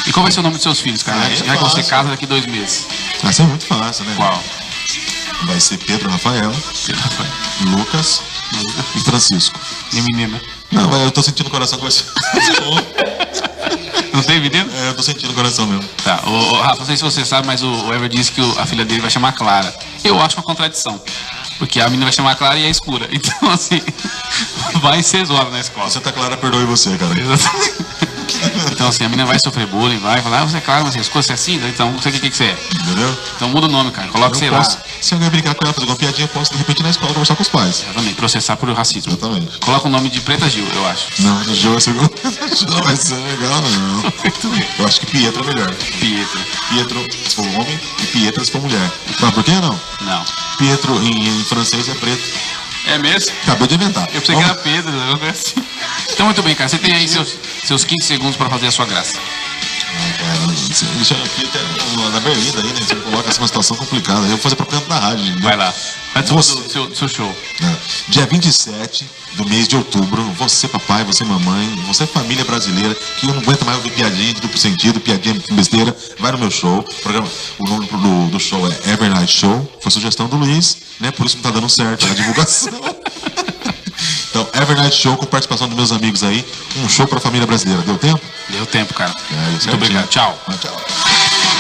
E qual vai ser o nome dos seus filhos, cara? Ah, é Já que você fácil. casa daqui 2 meses. Vai ser muito fácil, né? Qual? Vai ser Pedro Rafael, Lucas, e Francisco. E menina? Não, eu tô sentindo o coração com esse. Não tem menino? Eu tô sentindo o coração mesmo. Tá, o Rafa, não sei se você sabe, mas o Ever disse que a filha dele vai chamar Clara. Eu acho uma contradição. Porque a menina vai chamar Clara e é escura. Então, assim, vai ser zoado na escola. Santa Clara perdoe você, cara. Exatamente. Então, assim, a menina vai sofrer bullying, vai falar, você é claro, mas você é escura, você é assim, então não sei o que você é. Entendeu? Então muda o nome, cara. Coloca, sei lá. Se alguém brincar com ela, fazer uma piadinha, eu posso de repente ir na escola conversar com os pais. Exatamente, processar por racismo. Exatamente. Coloca o nome de Preta Gil, eu acho. Não, no jogo não vai ser legal, não. Muito bem. Eu acho que Pietro é melhor. Pietro. Pietro se for homem e Pietra se for mulher. Sabe por que não? Não. Pietro em francês é preto. É mesmo? Acabei de inventar. Eu pensei que era Pedro, não é assim. Então, muito bem, cara. Você tem aí seus 15 segundos para fazer a sua graça. Deixa aqui até na berlinda aí, né? Você coloca assim uma situação complicada. Eu vou fazer propaganda na rádio. Entendeu? Vai lá. Vai do seu show. Dia 27 do mês de outubro, você papai, você mamãe, você família brasileira, que não aguenta mais ouvir piadinha de duplo sentido, piadinha de besteira, vai no meu show. O nome do show é Ever Night Show. Foi sugestão do Luiz, né? Por isso não tá dando certo a divulgação. Então, Ever Night Show com participação dos meus amigos aí. Um show pra família brasileira. Deu tempo? Deu tempo, cara. Muito obrigado. Tchau. Tchau.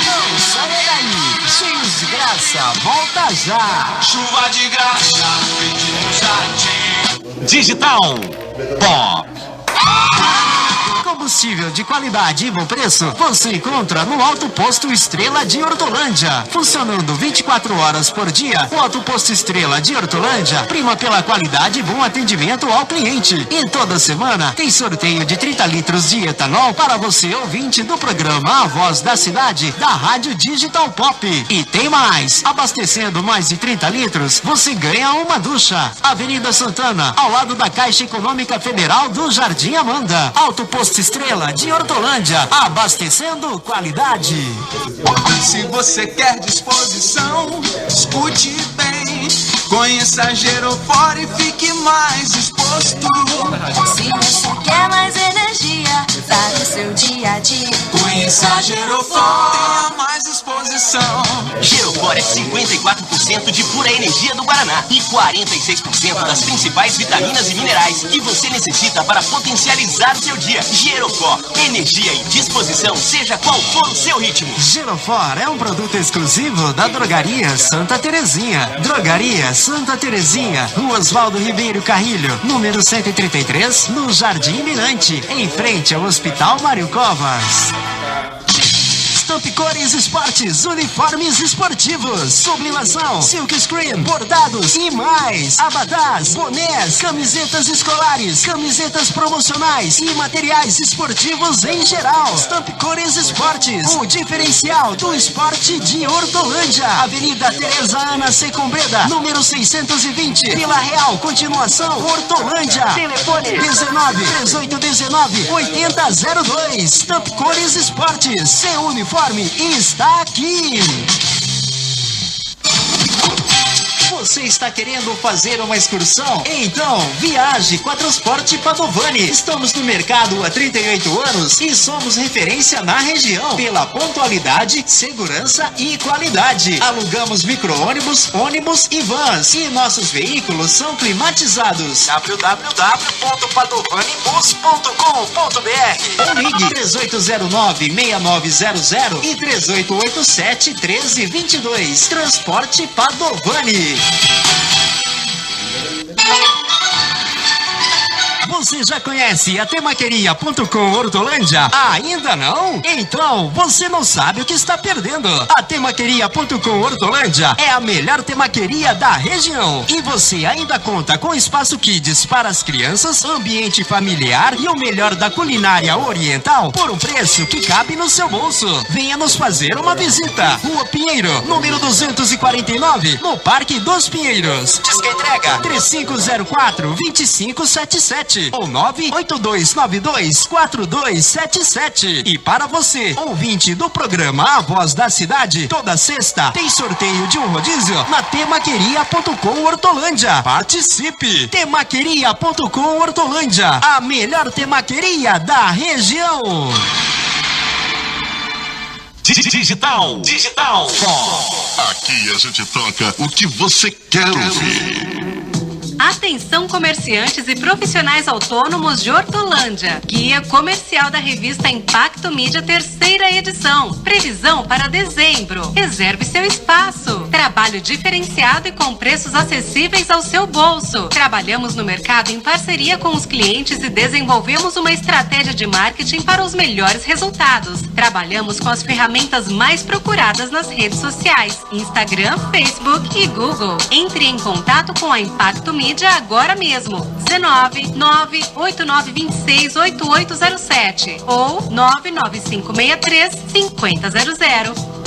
Não saia daí, cheios de graça, volta já. Chuva de graça, verde no jardim. Digital Pop. Combustível de qualidade e bom preço você encontra no Alto Posto Estrela de Hortolândia. Funcionando 24 horas por dia, o Alto Posto Estrela de Hortolândia prima pela qualidade e bom atendimento ao cliente. E toda semana tem sorteio de 30 litros de etanol para você, ouvinte do programa A Voz da Cidade, da Rádio Digital Pop. E tem mais! Abastecendo mais de 30 litros, você ganha uma ducha. Avenida Santana, ao lado da Caixa Econômica Federal do Jardim Amanda. Alto Posto Estrela de Hortolândia, abastecendo qualidade. Se você quer disposição, escute bem. Conheça a Gerofor e fique mais exposto. Se você quer mais energia para o seu dia a dia, Conheça a Gerofor, tenha mais exposição. Gerofor é 54% de pura energia do Guaraná e 46% das principais vitaminas e minerais que você necessita para potencializar seu dia. Gerofor, energia e disposição, seja qual for o seu ritmo. Gerofor é um produto exclusivo da Drogaria Santa Terezinha. Drogaria Santa Terezinha, Rua Osvaldo Ribeiro Carrilho, número 133, no Jardim Mirante, em frente ao Hospital Mário Covas. Stamp Cores Esportes, uniformes esportivos, sublimação, silk screen, bordados e mais. Abadás, bonés, camisetas escolares, camisetas promocionais e materiais esportivos em geral. Stamp Cores Esportes, o diferencial do esporte de Hortolândia. Avenida Tereza Ana Secombreda, número 620, Vila Real, continuação, Hortolândia. Telefone 19-3819-8002. Stamp Cores Esportes, seu uniforme está aqui. Você está querendo fazer uma excursão? Então, viaje com a Transporte Padovani. Estamos no mercado há 38 anos e somos referência na região pela pontualidade, segurança e qualidade. Alugamos micro-ônibus, ônibus e vans e nossos veículos são climatizados. www.padovanibus.com.br ou ligue 3809-6900 e 3887-1322. Transporte Padovani. Você já conhece a Temaqueria.com Hortolândia? Ainda não? Então, você não sabe o que está perdendo. A Temaqueria.com Hortolândia é a melhor temaqueria da região. E você ainda conta com espaço kids para as crianças, ambiente familiar e o melhor da culinária oriental por um preço que cabe no seu bolso. Venha nos fazer uma visita. Rua Pinheiro, número 249, no Parque dos Pinheiros. Disque entrega 3504-2577 ou 98292-4277. E para você, ouvinte do programa A Voz da Cidade, toda sexta tem sorteio de um rodízio na Temaqueria.com Hortolândia. Participe! Temaqueria.com Hortolândia, a melhor temaqueria da região. Digital Aqui a gente toca o que você quer ouvir. Atenção comerciantes e profissionais autônomos de Hortolândia. Guia comercial da revista Impacto Mídia, 3ª edição. Previsão para dezembro. Reserve seu espaço. Trabalho diferenciado e com preços acessíveis ao seu bolso. Trabalhamos no mercado em parceria com os clientes e desenvolvemos uma estratégia de marketing para os melhores resultados. Trabalhamos com as ferramentas mais procuradas nas redes sociais, Instagram, Facebook e Google. Entre em contato com a Impacto Mídia agora mesmo. 19989268807 ou 995635000.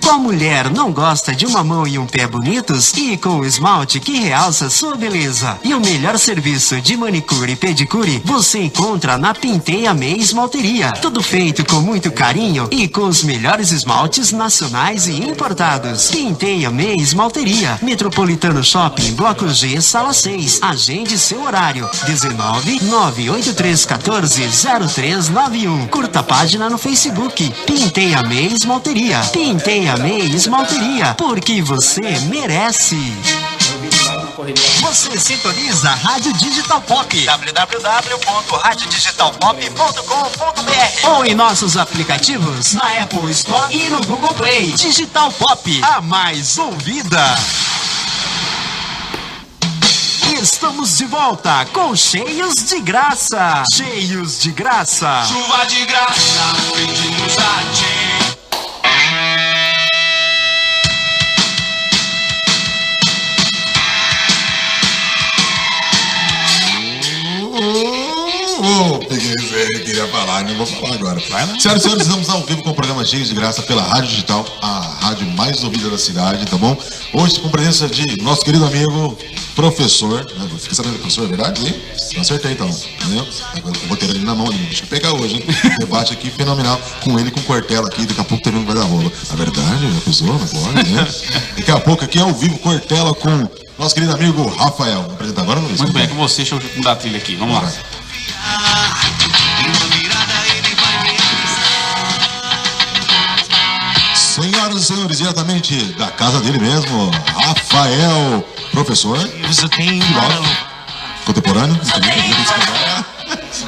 Qual mulher não gosta de uma mão e um pé bonitos e com o esmalte que realça sua beleza? E o melhor serviço de manicure e pedicure você encontra na Pinteia Meia Esmalteria. Tudo feito com muito carinho e com os melhores esmaltes nacionais e importados. Pinteia Meia Esmalteria, Metropolitano Shopping, Bloco G, Sala 6. Agende seu horário. 19-98314-0391. Curta a página no Facebook. Pinteia Meia Esmalteria. Pinteia Meia Esmalteria, porque você merece. Você sintoniza a Rádio Digital Pop, www.radiodigitalpop.com.br ou em nossos aplicativos na Apple Store e no Google Play. Digital Pop, a mais ouvida. Estamos de volta com Cheios de Graça. Cheios de Graça. Chuva de graça, vende no jardim. Queria falar, não vou falar agora. Senhoras e senhores, estamos ao vivo com o programa Cheios de Graça pela Rádio Digital, a rádio mais ouvida da cidade, tá bom? Hoje com presença de nosso querido amigo, professor, né? Fiquei sabendo do professor, é verdade? Hein? Eu acertei então, entendeu? Eu vou ter ele na mão, deixa eu pegar hoje, hein? Debate aqui fenomenal com ele, com o Cortella aqui, daqui a pouco também vai dar rola. A verdade, a pessoa não pode, né? Daqui a pouco aqui ao vivo, Cortella com nosso querido amigo Rafael. Vamos apresentar agora, Luiz? Muito bem, com você, deixa eu mudar a trilha aqui, vamos lá. Senhoras e senhores, diretamente da casa dele mesmo, Rafael, professor, contemporâneo.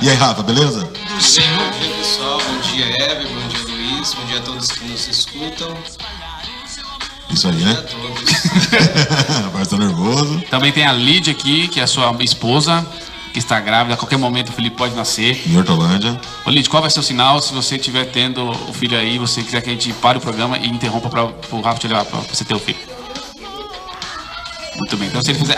E aí, Rafa, beleza? Bom dia, pessoal. Bom dia, Hebe. Bom dia, Luiz. Bom dia a todos que nos escutam. Isso aí, né? Agora tô nervoso. Também tem a Lídia aqui, que é a sua esposa, que está grávida. A qualquer momento o Felipe pode nascer. Em Hortolândia. Ô, Lídia, qual vai ser o sinal se você estiver tendo o filho aí, você quiser que a gente pare o programa e interrompa para o Rafa te levar para você ter o filho? Muito bem. Então se ele fizer,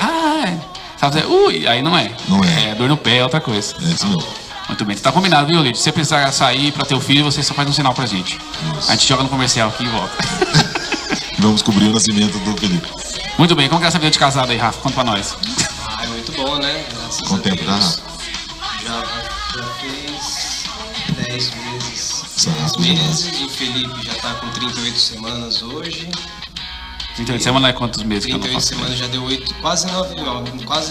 sabe, ui, aí não é. Não é. É dor no pé, é outra coisa. É isso mesmo. Muito bem. Tá combinado, viu, Lídia? Se você precisar sair para ter o filho, você só faz um sinal pra gente. Isso. A gente joga no comercial aqui e volta. Vamos cobrir o nascimento do Felipe. Muito bem. Como que é essa vida de casado aí, Rafa? Conta pra nós. É muito bom, né? Graças Quanto tempo já? Já fez 10 meses. 10 meses. O Felipe já tá com 38 semanas hoje. 38 semanas é quantos meses que eu não 38 faço? semanas já deu 8, quase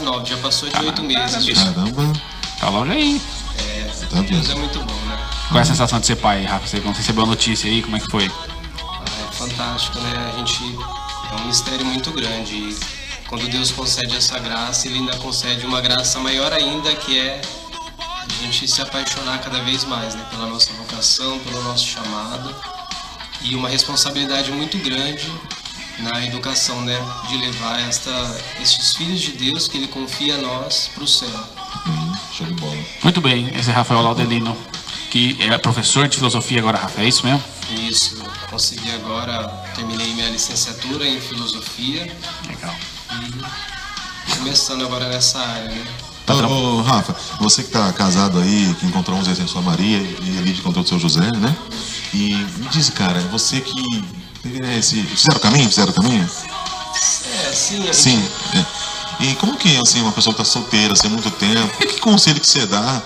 9, já passou de 8 meses. Caramba. Tá logo aí. Tá Deus é muito bom, né? Qual é a sensação de ser pai, Rafa? Você quando recebeu a notícia aí, como é que foi? É fantástico, né? A gente é um mistério muito grande e quando Deus concede essa graça, Ele ainda concede uma graça maior ainda, que é a gente se apaixonar cada vez mais, né? Pela nossa vocação, pelo nosso chamado e uma responsabilidade muito grande na educação, né? De levar estes filhos de Deus que Ele confia a nós para o céu. Show de bola. Muito bem, esse é Rafael Laudelino, que é professor de filosofia agora, Rafa, é isso mesmo? Isso, consegui agora, terminei minha licenciatura em filosofia. Legal. E começando agora nessa área, né? Ô, Rafa, você que tá casado aí, que encontrou um Zé sem sua Maria e ali encontrou o seu José, né? E me diz, cara, você que teve Fizeram o caminho? É, sim. Sim. E como que, assim, uma pessoa que tá solteira, assim, há muito tempo, que conselho que você dá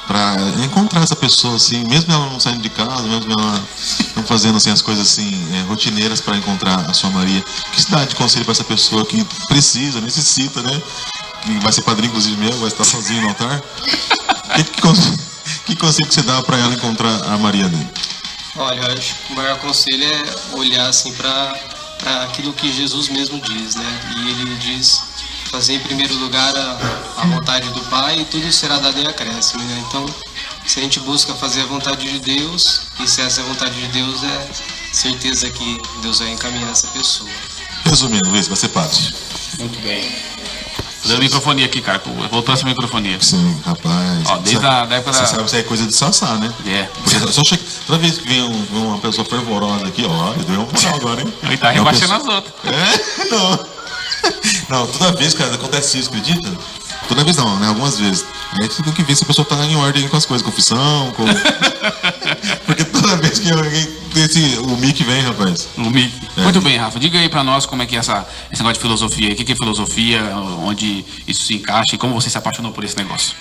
pra encontrar essa pessoa, assim, mesmo ela não saindo de casa, mesmo ela não fazendo, assim, as coisas, assim, rotineiras pra encontrar a sua Maria? Que você dá de conselho pra essa pessoa que precisa, necessita, né? Que vai ser padrinho, inclusive, mesmo, vai estar sozinho no altar? Que conselho que você dá pra ela encontrar a Maria dele? Olha, eu acho que o maior conselho é olhar, assim, para aquilo que Jesus mesmo diz, né? E Ele diz fazer em primeiro lugar a vontade do Pai e tudo será dado em acréscimo, né? Então, se a gente busca fazer a vontade de Deus, e se essa é a vontade de Deus, é certeza que Deus vai encaminhar essa pessoa. Resumindo, Luiz, vai ser padre. Muito bem. Dando microfonia aqui, cara. Voltou essa microfonia. Sim, rapaz. Ó, desde a época da... Você sabe que isso aí é coisa de Sansá, né? É. Porque só chega... Toda vez que vem uma pessoa fervorosa aqui, ó, ele deu um moral agora, hein? Ele tá rebaixando as outras. É? Não. Não, toda vez, cara, acontece isso, acredita? Toda vez não, né? Algumas vezes. A gente tem que ver se a pessoa tá em ordem com as coisas, confissão, com... Porque toda vez que o Mickey vem, rapaz. O Mickey. É. Muito bem, Rafa. Diga aí pra nós como é que é esse negócio de filosofia. O que é filosofia, onde isso se encaixa e como você se apaixonou por esse negócio.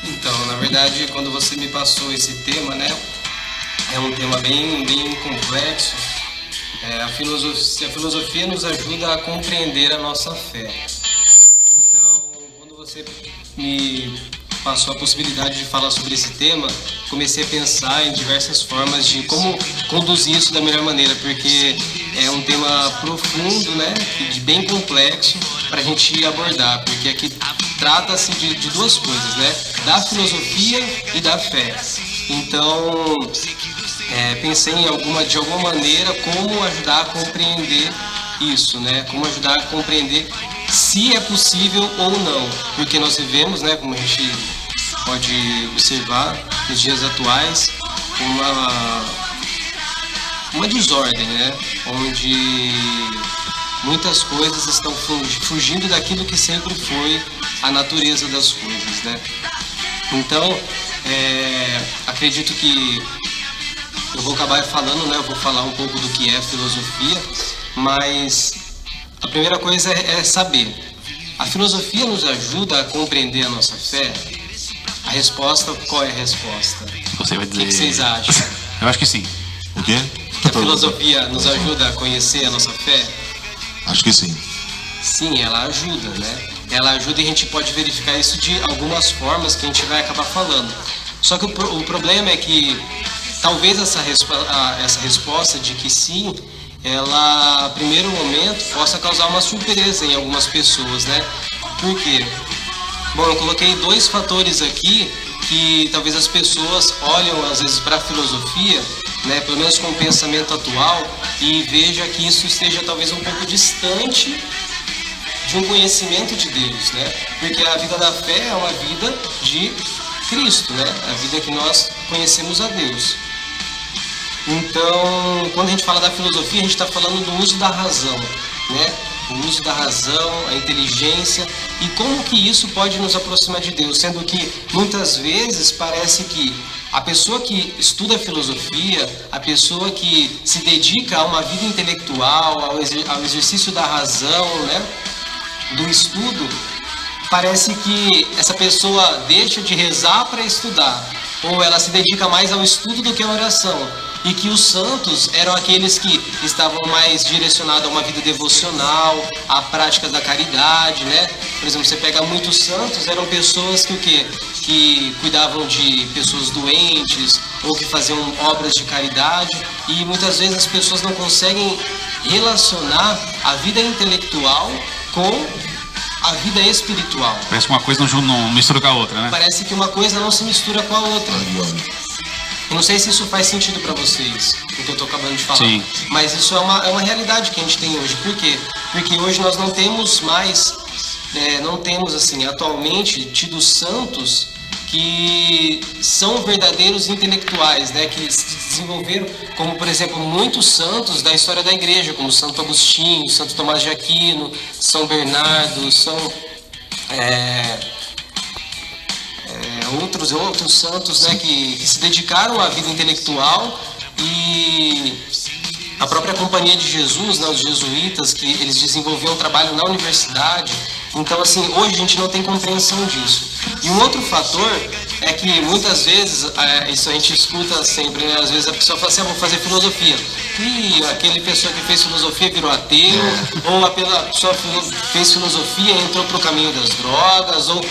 Então, na verdade, quando você me passou esse tema, né? É um tema bem complexo. A filosofia nos ajuda a compreender a nossa fé. Então, quando você me passou a possibilidade de falar sobre esse tema, comecei a pensar em diversas formas de como conduzir isso da melhor maneira, porque é um tema profundo, né, de bem complexo para a gente abordar, porque aqui trata-se de duas coisas, né, da filosofia e da fé. Então, pensei de alguma maneira como ajudar a compreender isso, né, como ajudar a compreender se é possível ou não, porque nós vivemos, né, como a gente pode observar nos dias atuais, uma desordem, né, onde muitas coisas estão fugindo daquilo que sempre foi a natureza das coisas, né. Então, acredito que eu vou acabar falando, né, eu vou falar um pouco do que é filosofia, mas a primeira coisa é saber. A filosofia nos ajuda a compreender a nossa fé? A resposta, qual é a resposta? Você vai dizer... O que vocês acham? Eu acho que sim. O quê? Que a filosofia nos ajuda a conhecer a nossa fé? Acho que sim. Sim, ela ajuda, né? Ela ajuda e a gente pode verificar isso de algumas formas que a gente vai acabar falando. Só que o problema é que talvez essa resposta de que sim, ela, a primeiro momento, possa causar uma surpresa em algumas pessoas, né? Por quê? Bom, eu coloquei dois fatores aqui que talvez as pessoas olham às vezes para a filosofia, né, pelo menos com o pensamento atual, e veja que isso esteja talvez um pouco distante de um conhecimento de Deus, né? Porque a vida da fé é uma vida de Cristo, né? A vida que nós conhecemos a Deus. Então, quando a gente fala da filosofia, a gente está falando do uso da razão, né? O uso da razão, a inteligência e como que isso pode nos aproximar de Deus, sendo que muitas vezes parece que a pessoa que estuda filosofia, a pessoa que se dedica a uma vida intelectual, ao exercício da razão, né? Do estudo, parece que essa pessoa deixa de rezar para estudar, ou ela se dedica mais ao estudo do que à oração. E que os santos eram aqueles que estavam mais direcionados a uma vida devocional, à prática da caridade, né? Por exemplo, você pega muitos santos, eram pessoas que cuidavam de pessoas doentes ou que faziam obras de caridade, e muitas vezes as pessoas não conseguem relacionar a vida intelectual com a vida espiritual. Parece que uma coisa não mistura com a outra, né? Parece que uma coisa não se mistura com a outra. Eu não sei se isso faz sentido para vocês, o que eu estou acabando de falar. Sim. Mas isso é uma realidade que a gente tem hoje. Por quê? Porque hoje nós não temos mais, não temos assim, atualmente, tido santos que são verdadeiros intelectuais, né? Que se desenvolveram, como por exemplo, muitos santos da história da igreja, como Santo Agostinho, Santo Tomás de Aquino, São Bernardo, outros santos, né, que se dedicaram à vida intelectual, e a própria Companhia de Jesus, né, os jesuítas, que eles desenvolviam um trabalho na universidade. Então, assim, hoje a gente não tem compreensão disso. E um outro fator é que muitas vezes, isso a gente escuta sempre, né? Às vezes a pessoa fala assim, vou fazer filosofia. E aquele pessoa que fez filosofia virou ateu, ou a pessoa fez filosofia e entrou para o caminho das drogas, ou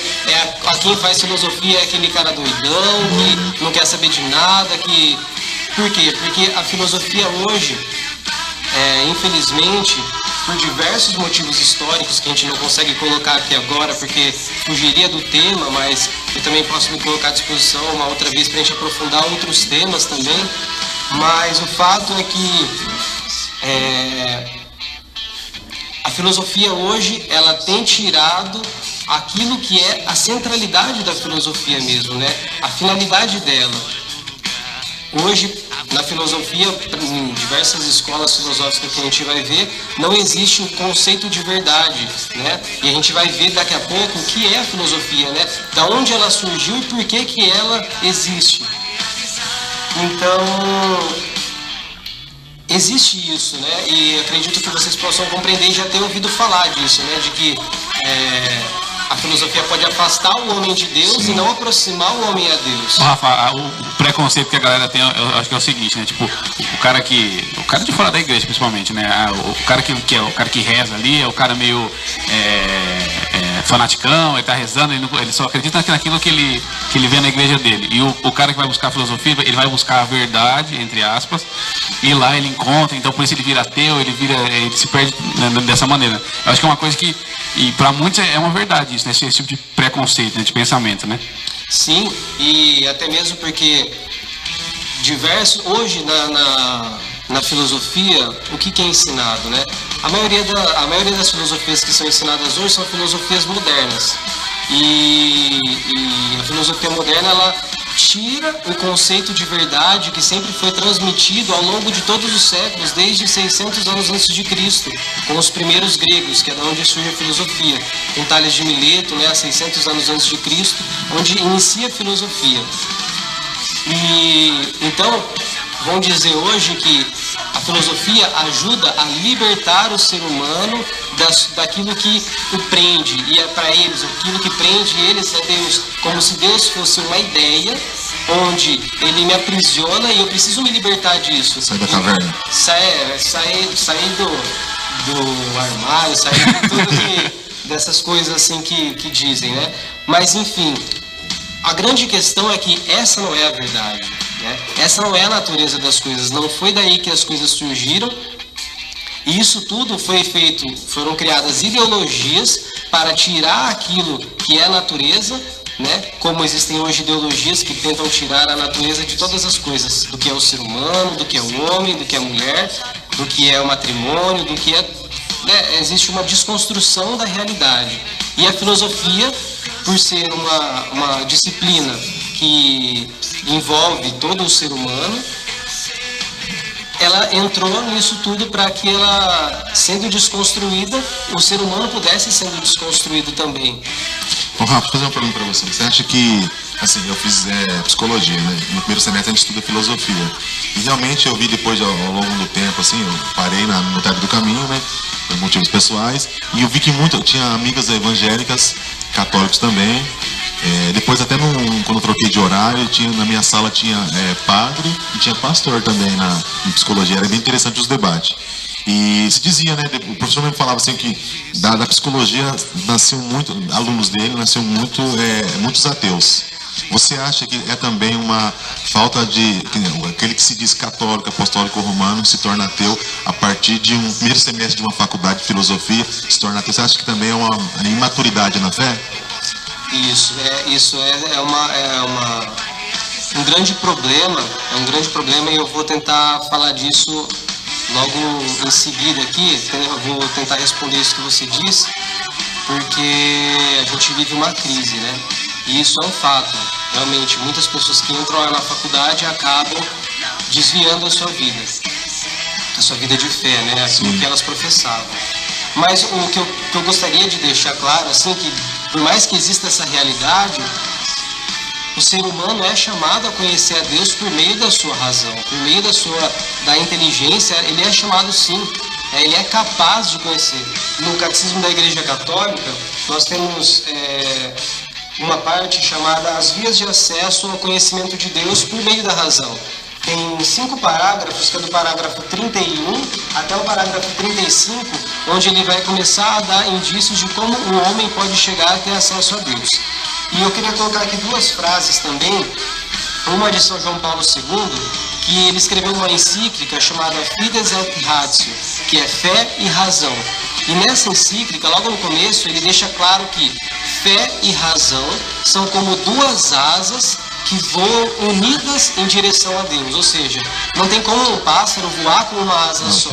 quem faz filosofia é aquele cara doidão, que não quer saber de nada, Por quê? Porque a filosofia hoje, infelizmente, por diversos motivos históricos que a gente não consegue colocar aqui agora, porque fugiria do tema, mas eu também posso me colocar à disposição uma outra vez para a gente aprofundar outros temas também. Mas o fato é que a filosofia hoje, ela tem tirado aquilo que é a centralidade da filosofia mesmo, né? A finalidade dela. Hoje, na filosofia, em diversas escolas filosóficas que a gente vai ver, não existe um conceito de verdade, né? E a gente vai ver daqui a pouco o que é a filosofia, né? Da onde ela surgiu e por que ela existe. Então, existe isso, né? E acredito que vocês possam compreender e já ter ouvido falar disso, né? De que a filosofia pode afastar o homem de Deus. Sim. E não aproximar o homem a Deus. Rafa, o preconceito que a galera tem, eu acho que é o seguinte, né? Tipo, o cara de fora da igreja, principalmente, né? O cara que reza ali é o cara meio fanaticão, ele tá rezando, ele só acredita naquilo que ele vê na igreja dele. E o cara que vai buscar a filosofia, ele vai buscar a verdade, entre aspas, e lá ele encontra, então por isso ele vira ateu, ele se perde dessa maneira. Eu acho que é uma coisa que, e para muitos é uma verdade isso, né? Esse tipo de preconceito, né? De pensamento, né? Sim, e até mesmo porque hoje na filosofia, o que é ensinado, né? A maioria das filosofias que são ensinadas hoje são filosofias modernas. E a filosofia moderna, ela tira o conceito de verdade que sempre foi transmitido ao longo de todos os séculos, desde 600 anos antes de Cristo, com os primeiros gregos, que é de onde surge a filosofia, com Tales de Mileto, né, 600 anos antes de Cristo, onde inicia a filosofia. E então, vamos dizer hoje que a filosofia ajuda a libertar o ser humano daquilo que o prende, e é para eles, aquilo que prende eles é Deus, como se Deus fosse uma ideia onde ele me aprisiona e eu preciso me libertar disso. Sai da caverna. Sair do armário, sair de tudo dessas coisas assim que dizem, né? Mas enfim, a grande questão é que essa não é a verdade, né? Essa não é a natureza das coisas, não foi daí que as coisas surgiram. E isso tudo foram criadas ideologias para tirar aquilo que é a natureza, né? Como existem hoje ideologias que tentam tirar a natureza de todas as coisas, do que é o ser humano, do que é o homem, do que é a mulher, do que é o matrimônio, do que é... né? Existe uma desconstrução da realidade. E a filosofia, por ser uma disciplina que envolve todo o ser humano, ela entrou nisso tudo para que ela, sendo desconstruída, o ser humano pudesse sendo desconstruído também. Bom, Rafa, vou fazer uma pergunta para você. Você acha que, assim, eu fiz psicologia, né? No primeiro semestre a gente estuda filosofia. E realmente eu vi depois, ao longo do tempo, assim, eu parei no metade do caminho, né? Por motivos pessoais. E eu vi que eu tinha amigas evangélicas, católicos também. Depois até quando eu troquei de horário, na minha sala tinha padre e tinha pastor também em psicologia. Era bem interessante os debates. E se dizia, né, o professor mesmo falava assim que da psicologia nasceu alunos dele nasceram muitos ateus. Você acha que é também uma falta aquele que se diz católico, apostólico romano, se torna ateu a partir de um primeiro semestre de uma faculdade de filosofia, se torna ateu? Você acha que também é uma imaturidade na fé? Isso é um grande problema, e eu vou tentar falar disso logo em seguida aqui. Eu vou tentar responder isso que você disse, porque a gente vive uma crise, né? E isso é um fato. Realmente, muitas pessoas que entram na faculdade acabam desviando a sua vida de fé, né? Aquilo que elas professavam. Mas o que eu gostaria de deixar claro, assim, que por mais que exista essa realidade, o ser humano é chamado a conhecer a Deus por meio da sua razão, por meio da inteligência. Ele é chamado, sim, ele é capaz de conhecer. No Catecismo da Igreja Católica, nós temos uma parte chamada As Vias de Acesso ao Conhecimento de Deus por meio da razão. Tem 5 parágrafos, que é do parágrafo 31 até o parágrafo 35, onde ele vai começar a dar indícios de como o homem pode chegar a ter acesso a Deus. E eu queria colocar aqui 2 frases também, uma de São João Paulo II, que ele escreveu uma encíclica chamada Fides et Ratio, que é fé e razão. E nessa encíclica, logo no começo, ele deixa claro que fé e razão são como duas asas que voam unidas em direção a Deus. Ou seja, não tem como um pássaro voar com uma asa só.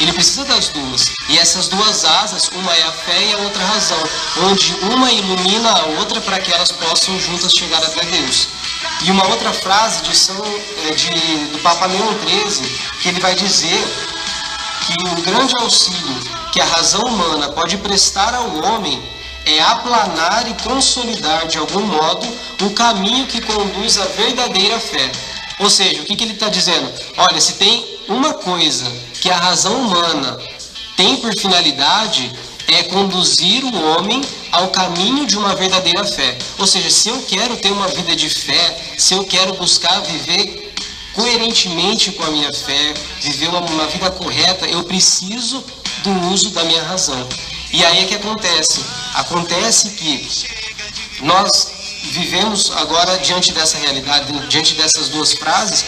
Ele precisa das duas. E essas duas asas, uma é a fé e a outra a razão, onde uma ilumina a outra para que elas possam juntas chegar até Deus. E uma outra frase do Papa Leão XIII, que ele vai dizer que o grande auxílio que a razão humana pode prestar ao homem é aplanar e consolidar de algum modo o caminho que conduz à verdadeira fé. Ou seja, o que ele está dizendo? Olha, se tem uma coisa que a razão humana tem por finalidade, é conduzir o homem ao caminho de uma verdadeira fé. Ou seja, se eu quero ter uma vida de fé, se eu quero buscar viver coerentemente com a minha fé, viver uma vida correta, eu preciso do uso da minha razão. E aí é que acontece? Acontece que nós vivemos agora diante dessa realidade, diante dessas duas frases,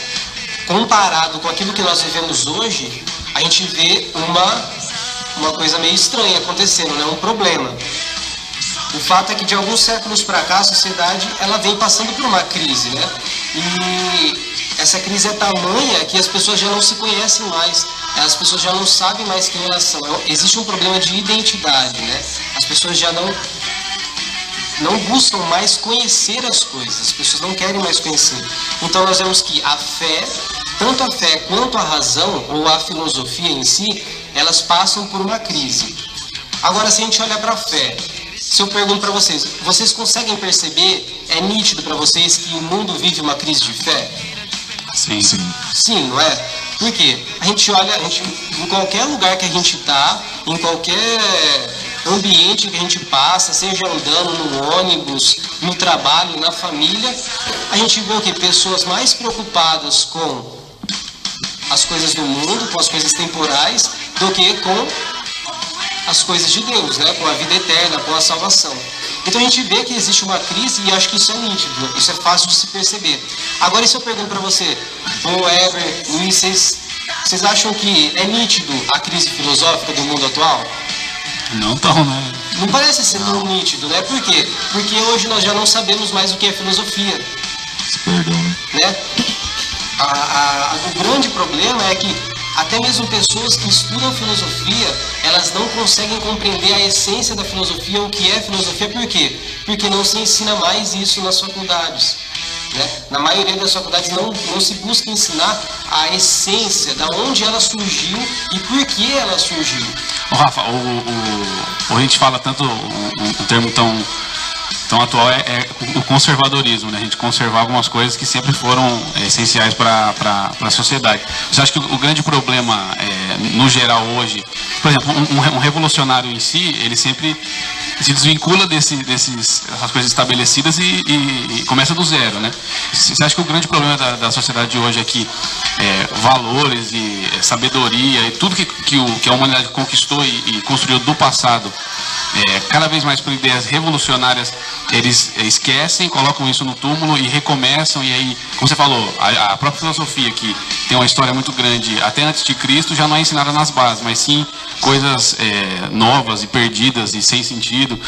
comparado com aquilo que nós vivemos hoje, a gente vê uma coisa meio estranha acontecendo, né? Um problema. O fato é que de alguns séculos para cá a sociedade ela vem passando por uma crise, né? E essa crise é tamanha que as pessoas já não se conhecem mais, as pessoas já não sabem mais quem elas são. Existe um problema de identidade, né? As pessoas já não buscam mais conhecer as coisas, as pessoas não querem mais conhecer. Então nós vemos que a fé, tanto a fé quanto a razão, ou a filosofia em si, elas passam por uma crise. Agora, se a gente olha para a fé, se eu pergunto para vocês, vocês conseguem perceber, é nítido para vocês que o mundo vive uma crise de fé? Sim. Sim, não é? Por quê? A gente olha, em qualquer lugar que a gente está, em qualquer ambiente que a gente passa, seja andando no ônibus, no trabalho, na família, a gente vê o quê? Pessoas mais preocupadas com as coisas do mundo, com as coisas temporais, do que com as coisas de Deus, né? Com a vida eterna, com a salvação. Então a gente vê que existe uma crise e acho que isso é nítido, isso é fácil de se perceber. Agora, se eu pergunto para você, Eber, Luiz, vocês acham que é nítido a crise filosófica do mundo atual? Não tão, né? Não parece ser tão nítido, né? Por quê? Porque hoje nós já não sabemos mais o que é filosofia. Perdão, né? O grande problema é que até mesmo pessoas que estudam filosofia, elas não conseguem compreender a essência da filosofia, o que é filosofia. Por quê? Porque não se ensina mais isso nas faculdades. Né? Na maioria das faculdades não se busca ensinar a essência, da onde ela surgiu e por que ela surgiu. Rafa, a gente fala tanto, um termo tão atual é o conservadorismo, né? A gente conservar algumas coisas que sempre foram essenciais para a sociedade. Você acha que o grande problema, no geral hoje, por exemplo, um revolucionário em si, ele sempre se desvincula dessas coisas estabelecidas e começa do zero, né? Você acha que o grande problema da sociedade de hoje é que valores e sabedoria e tudo que a humanidade conquistou e construiu do passado, cada vez mais por ideias revolucionárias, eles esquecem, colocam isso no túmulo e recomeçam, e aí, como você falou, a própria filosofia, que tem uma história muito grande, até antes de Cristo, já não é ensinada nas bases, mas sim coisas novas e perdidas e sem sentido,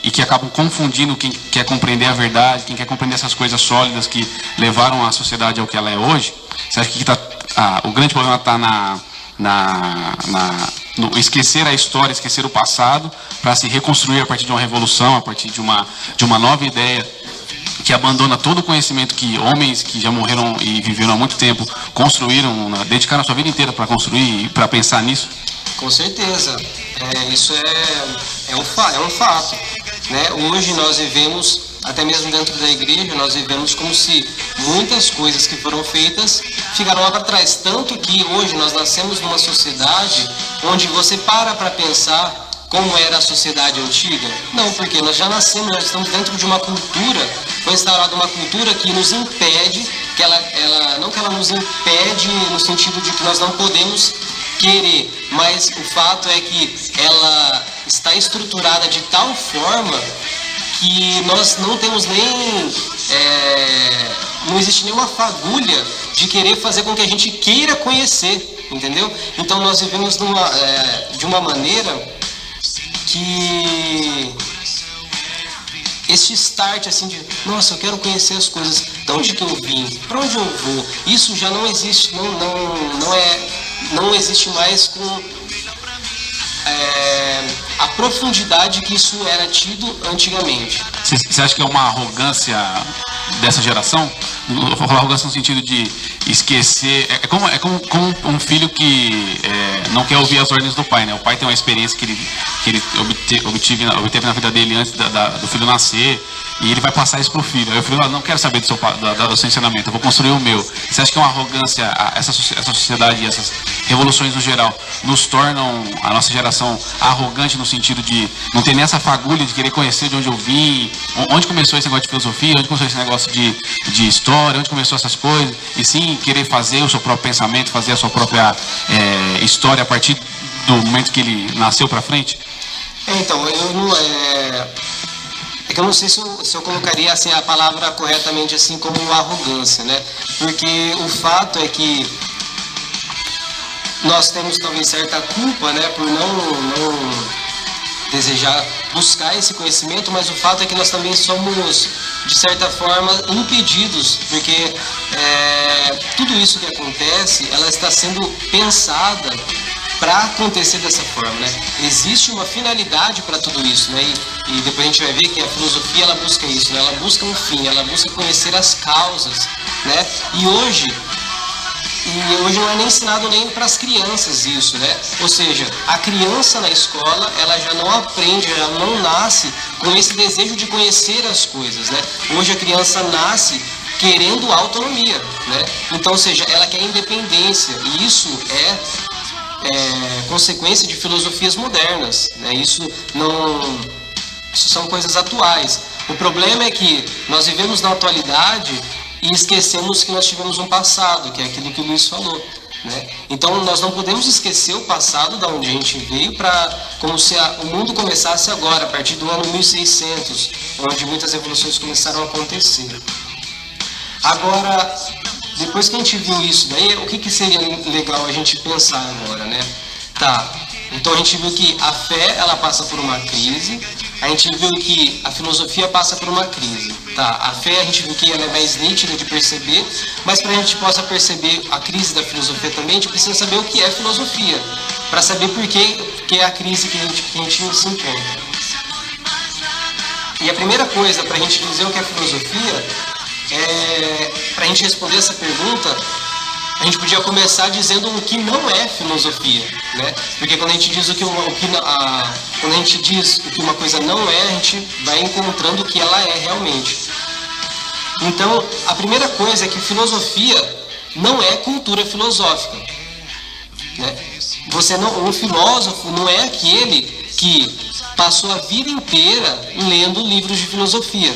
e que acabam confundindo quem quer compreender a verdade, quem quer compreender essas coisas sólidas que levaram a sociedade ao que ela é hoje. Você acha que o grande problema está no esquecer a história, esquecer o passado, para se reconstruir a partir de uma revolução, a partir de uma nova ideia que abandona todo o conhecimento que homens que já morreram e viveram há muito tempo construíram, dedicaram a sua vida inteira para construir e para pensar nisso? Com certeza, isso é um fato, né? Hoje nós vivemos, até mesmo dentro da igreja, nós vivemos como se muitas coisas que foram feitas ficaram lá para trás. Tanto que hoje nós nascemos numa sociedade onde você para pensar como era a sociedade antiga. Não, porque nós já nascemos, nós estamos dentro de uma cultura, foi instaurada uma cultura que nos impede, não que ela nos impede no sentido de que nós não podemos querer, mas o fato é que ela está estruturada de tal forma que nós não temos nem não existe nenhuma fagulha de querer fazer com que a gente queira conhecer, entendeu? Então nós vivemos de uma maneira que este start assim de, nossa, eu quero conhecer as coisas, de onde que eu vim, para onde eu vou, isso já não existe, não existe mais com a profundidade que isso era tido antigamente. Você acha que é uma arrogância dessa geração? Arrogância no sentido de esquecer. É como um filho que não quer ouvir as ordens do pai, né? O pai tem uma experiência que ele obteve na vida dele antes do filho nascer, e ele vai passar isso pro filho. Aí o filho não quero saber do seu ensinamento, eu vou construir o meu. Você acha que é uma arrogância, essa sociedade e essas revoluções no geral nos tornam a nossa geração arrogante no sentido de não ter nem essa fagulha de querer conhecer de onde eu vim, onde começou esse negócio de filosofia, onde começou esse negócio de história, onde começou essas coisas, e sim querer fazer o seu próprio pensamento, fazer a sua própria história a partir do momento que ele nasceu pra frente? Então, eu não sei se eu colocaria assim, a palavra corretamente assim como arrogância, né? Porque o fato é que nós temos talvez certa culpa, né, por não desejar buscar esse conhecimento, mas o fato é que nós também somos, de certa forma, impedidos, porque tudo isso que acontece, ela está sendo pensada para acontecer dessa forma, né? Existe uma finalidade para tudo isso, né? E depois a gente vai ver que a filosofia, ela busca isso, né? Ela busca um fim, ela busca conhecer as causas, né? E hoje não é nem ensinado nem para as crianças isso, né? Ou seja, a criança na escola, ela já não aprende, já não nasce com esse desejo de conhecer as coisas, né? Hoje a criança nasce querendo autonomia, né? Então, ou seja, ela quer independência, e isso é consequência de filosofias modernas, né? Isso são coisas atuais. O problema é que nós vivemos na atualidade e esquecemos que nós tivemos um passado, que é aquilo que o Luiz falou, né? Então nós não podemos esquecer o passado, da onde a gente veio, como se o mundo começasse agora, a partir do ano 1600, onde muitas revoluções começaram a acontecer. Agora, depois que a gente viu isso daí, o que seria legal a gente pensar agora, né? Tá, então a gente viu que a fé, ela passa por uma crise, a gente viu que a filosofia passa por uma crise, tá? A fé a gente viu que ela é mais nítida de perceber, mas para a gente possa perceber a crise da filosofia também, a gente precisa saber o que é filosofia, para saber por que é a crise que a gente se encontra. E a primeira coisa para a gente dizer o que é filosofia, para a gente responder essa pergunta, a gente podia começar dizendo o que não é filosofia, né? Porque quando a gente diz quando a gente diz o que uma coisa não é, a gente vai encontrando o que ela é realmente. Então, a primeira coisa é que filosofia não é cultura filosófica, né? Um filósofo não é aquele que passou a vida inteira lendo livros de filosofia.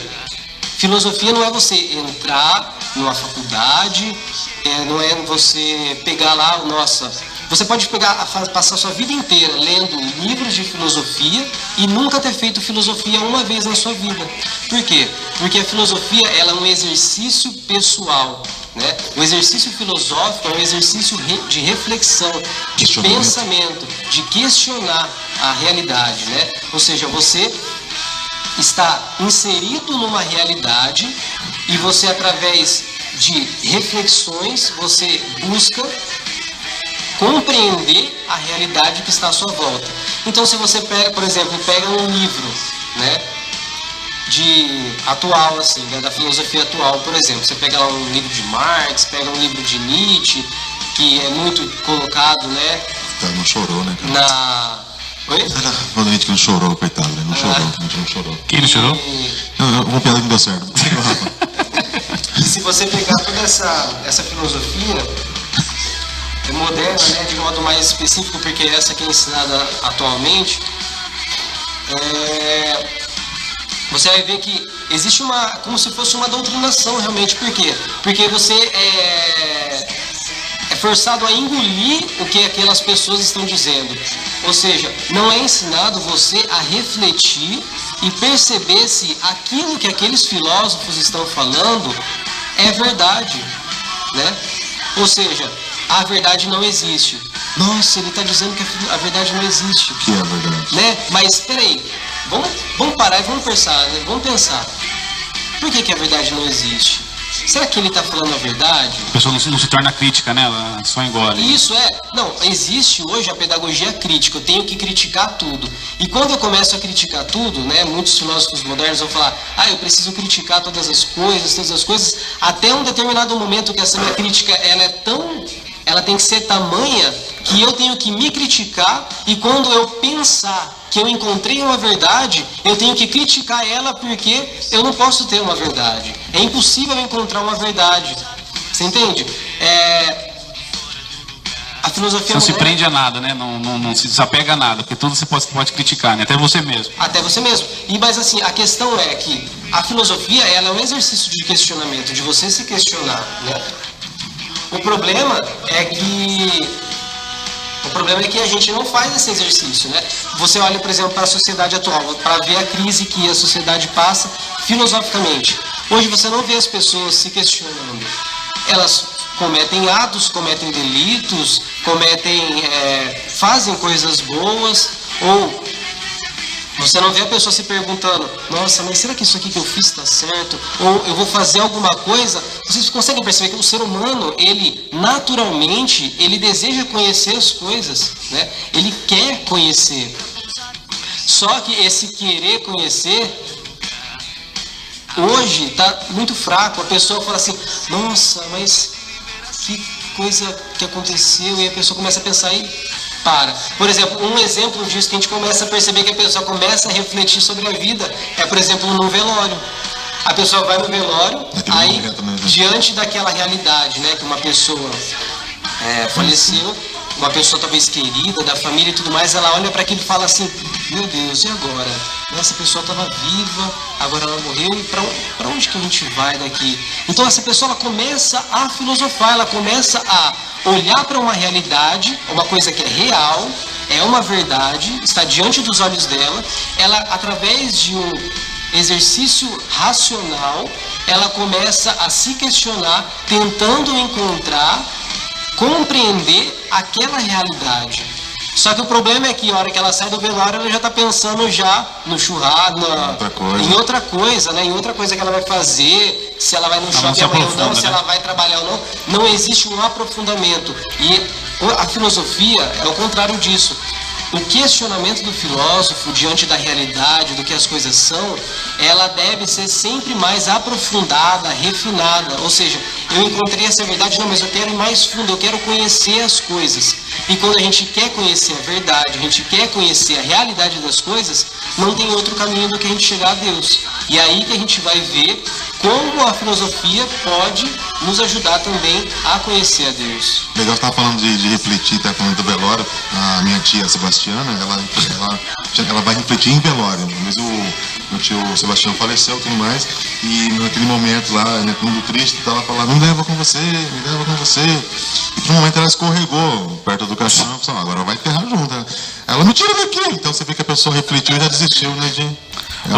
Filosofia não é você entrar numa faculdade, não é você pegar lá, você pode passar sua vida inteira lendo livros de filosofia e nunca ter feito filosofia uma vez na sua vida. Por quê? Porque a filosofia, ela é um exercício pessoal, né? O exercício filosófico é um exercício de reflexão, de pensamento, de questionar a realidade, né? Ou seja, você está inserido numa realidade e você, através de reflexões, você busca compreender a realidade que está à sua volta. Então, se você pega, por exemplo, um livro, né, atual, assim, né, da filosofia atual, por exemplo, você pega lá um livro de Marx, pega um livro de Nietzsche, que é muito colocado, né? Não chorou, né, cara? Oi? Quando a gente não chorou, coitado, né? Não chorou, a gente não chorou. Quem não chorou? Uma piada que não deu certo. E se você pegar toda essa filosofia moderna, né, de modo mais específico, porque é essa que é ensinada atualmente, você vai ver que existe como se fosse uma doutrinação realmente. Por quê? Porque você é forçado a engolir o que aquelas pessoas estão dizendo. Ou seja, não é ensinado você a refletir e perceber se aquilo que aqueles filósofos estão falando é verdade, né? Ou seja, a verdade não existe. Nossa, ele está dizendo que a verdade não existe. Que é a verdade. Né? Mas peraí, vamos parar e vamos pensar, né? Vamos pensar. Por que a verdade não existe? Será que ele está falando a verdade? A pessoa não se torna crítica, né? Ela só engole. Isso é. Não, existe hoje a pedagogia crítica. Eu tenho que criticar tudo. E quando eu começo a criticar tudo, né? Muitos filósofos modernos vão falar: eu preciso criticar todas as coisas, até um determinado momento que essa minha crítica ela tem que ser tamanha que eu tenho que me criticar, e quando eu pensar que eu encontrei uma verdade, eu tenho que criticar ela, porque eu não posso ter uma verdade. É impossível encontrar uma verdade. Você entende? A filosofia não se prende a nada, né? Não se desapega a nada, porque tudo você pode criticar, né? Até você mesmo. Até você mesmo. Mas assim, a questão é que a filosofia, ela é um exercício de questionamento, de você se questionar, né? O problema é que a gente não faz esse exercício, né? Você olha, por exemplo, para a sociedade atual, para ver a crise que a sociedade passa filosoficamente. Hoje você não vê as pessoas se questionando. Elas cometem atos, cometem delitos, fazem coisas boas, ou você não vê a pessoa se perguntando: nossa, mas será que isso aqui que eu fiz está certo? Ou eu vou fazer alguma coisa? Vocês conseguem perceber que o ser humano, ele naturalmente, ele deseja conhecer as coisas, né? Ele quer conhecer. Só que esse querer conhecer hoje está muito fraco. A pessoa fala assim: nossa, mas que coisa que aconteceu? E a pessoa começa a pensar e para. Por exemplo, um exemplo disso que a gente começa a perceber que a pessoa começa a refletir sobre a vida é, por exemplo, num velório. A pessoa vai no velório, aí diante daquela realidade, né, que uma pessoa faleceu, uma pessoa talvez querida, da família e tudo mais, ela olha para aquilo e fala assim: meu Deus, e agora? Essa pessoa estava viva, agora ela morreu, e para onde que a gente vai daqui? Então essa pessoa, ela começa a filosofar, ela começa a olhar para uma realidade, uma coisa que é real, é uma verdade, está diante dos olhos dela. Ela, através de um exercício racional, ela começa a se questionar, tentando encontrar, compreender aquela realidade. Só que o problema é que a hora que ela sai do velório, ela já está pensando já no churrasco, em outra coisa, né? Em outra coisa que ela vai fazer, se ela vai no shopping amanhã ou não, se ela vai trabalhar ou não. Não existe um aprofundamento. E a filosofia é o contrário disso. O questionamento do filósofo diante da realidade, do que as coisas são, ela deve ser sempre mais aprofundada, refinada. Ou seja, eu encontrei essa verdade, não, mas eu quero ir mais fundo, eu quero conhecer as coisas. E quando a gente quer conhecer a verdade, a gente quer conhecer a realidade das coisas, não tem outro caminho do que a gente chegar a Deus. E aí que a gente vai ver como a filosofia pode nos ajudar também a conhecer a Deus. Legal, você estava falando de refletir, tá falando do velório. A minha tia Sebastiana, ela vai refletir em velório. Mas o meu tio Sebastião faleceu e tudo mais, e naquele momento lá, né, todo mundo triste, ela falava: me leva com você, me leva com você. E por um momento ela escorregou perto do caixão, e falou: agora ela vai enterrar junto. Ela: me tira daqui. Então você vê que a pessoa refletiu e já desistiu, né,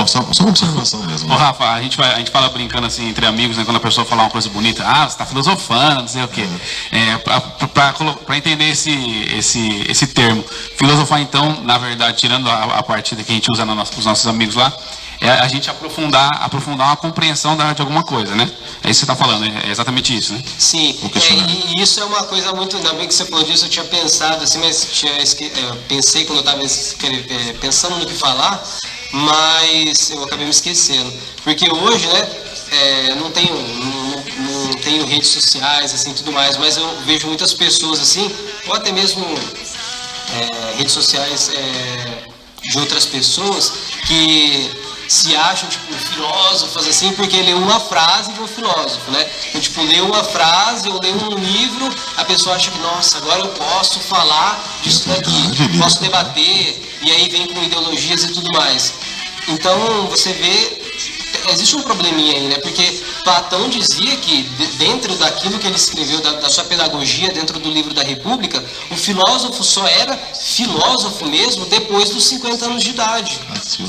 só uma observação mesmo. Ô, Rafa, a gente fala brincando assim entre amigos, né? Quando a pessoa fala uma coisa bonita: você está filosofando, não sei o quê. Para entender esse termo, filosofar, então, na verdade, tirando a partida que a gente usa com os nossos amigos lá, é a gente aprofundar uma compreensão de alguma coisa, né? É isso que você está falando, é exatamente isso, né? Sim, e isso é uma coisa muito... Ainda bem que você falou disso, eu tinha pensado assim, mas pensei quando eu estava pensando no que falar, mas eu acabei me esquecendo. Porque hoje, né, não tenho redes sociais, assim, tudo mais, mas eu vejo muitas pessoas, assim, ou até mesmo redes sociais de outras pessoas que se acham, tipo, filósofos, assim, porque lê uma frase de um filósofo, né? Então, tipo, lê uma frase ou lê um livro, a pessoa acha que, nossa, agora eu posso falar disso daqui, posso debater, e aí vem com ideologias e tudo mais. Então, você vê, existe um probleminha aí, né? Porque Platão dizia que dentro daquilo que ele escreveu, da sua pedagogia, dentro do livro da República, o filósofo só era filósofo mesmo depois dos 50 anos de idade.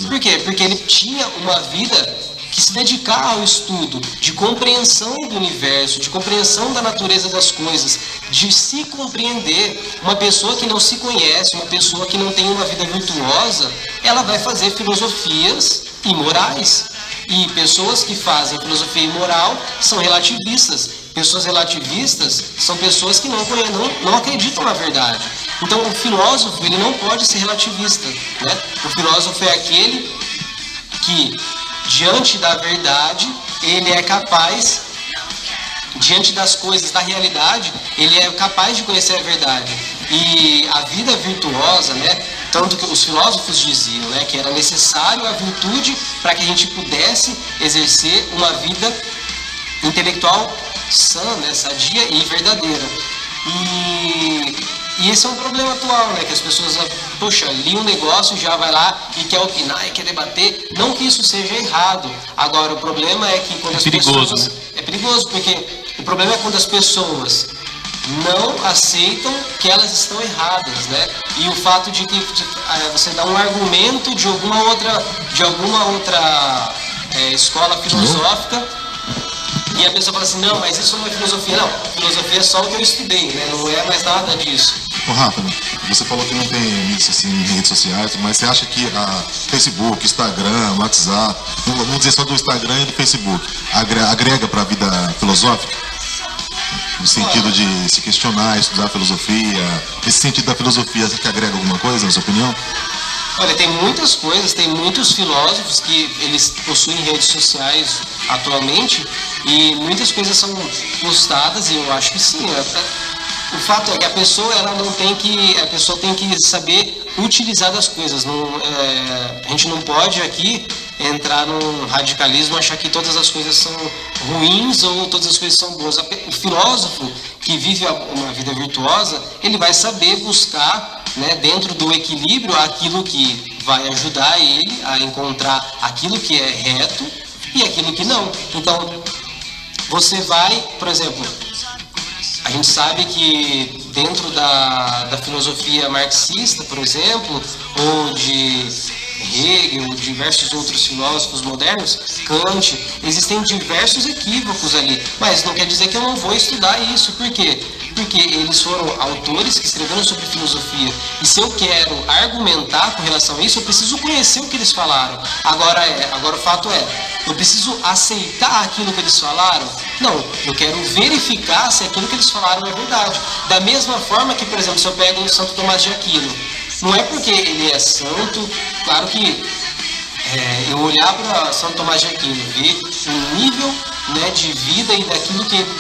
Por quê? Porque ele tinha uma vida que se dedicar ao estudo de compreensão do universo, de compreensão da natureza das coisas, de se compreender. Uma pessoa que não se conhece, uma pessoa que não tem uma vida virtuosa, ela vai fazer filosofias imorais. E pessoas que fazem filosofia imoral são relativistas. Pessoas relativistas são pessoas que não acreditam na verdade. Então o filósofo, ele não pode ser relativista, né? O filósofo é aquele que, diante da verdade, ele é capaz, diante das coisas, da realidade, ele é capaz de conhecer a verdade. E a vida virtuosa, né, tanto que os filósofos diziam, né, que era necessário a virtude para que a gente pudesse exercer uma vida intelectual sã, né, sadia e verdadeira. E esse é um problema atual, né? Que as pessoas, poxa, li um negócio e já vai lá e quer opinar e quer debater. Não que isso seja errado. Agora, o problema é que quando as pessoas... Né? É perigoso, porque o problema é quando as pessoas não aceitam que elas estão erradas, né? E o fato de que você dá um argumento de alguma outra escola filosófica, e a pessoa fala assim, não, mas isso não é filosofia. Não, filosofia é só o que eu estudei, né? Não é mais nada disso. Ô Rafa, você falou que não tem redes sociais, mas você acha que a Facebook, Instagram, WhatsApp, vamos dizer só do Instagram e do Facebook, agrega para a vida filosófica? No sentido de se questionar, estudar filosofia, esse sentido da filosofia, você que agrega alguma coisa, na sua opinião? Olha, tem muitas coisas, tem muitos filósofos que eles possuem redes sociais atualmente e muitas coisas são postadas e eu acho que sim. O fato é que a pessoa tem que saber utilizar das coisas. A gente não pode aqui entrar num radicalismo, achar que todas as coisas são ruins ou todas as coisas são boas. O filósofo que vive uma vida virtuosa, ele vai saber buscar, né, dentro do equilíbrio aquilo que vai ajudar ele a encontrar aquilo que é reto e aquilo que não. Então, você vai, por exemplo, a gente sabe que dentro da filosofia marxista, por exemplo, ou de Hegel, diversos outros filósofos modernos, Kant, existem diversos equívocos ali, mas não quer dizer que eu não vou estudar isso. Por quê? Porque eles foram autores que escreveram sobre filosofia, e se eu quero argumentar com relação a isso, eu preciso conhecer o que eles falaram. Agora o fato é, eu preciso aceitar aquilo que eles falaram? Não, eu quero verificar se aquilo que eles falaram é verdade. Da mesma forma que, por exemplo, se eu pego o Santo Tomás de Aquino, não é porque ele é santo, claro que eu olhar para Santo Tomás de Aquino, ver o nível, né, de vida e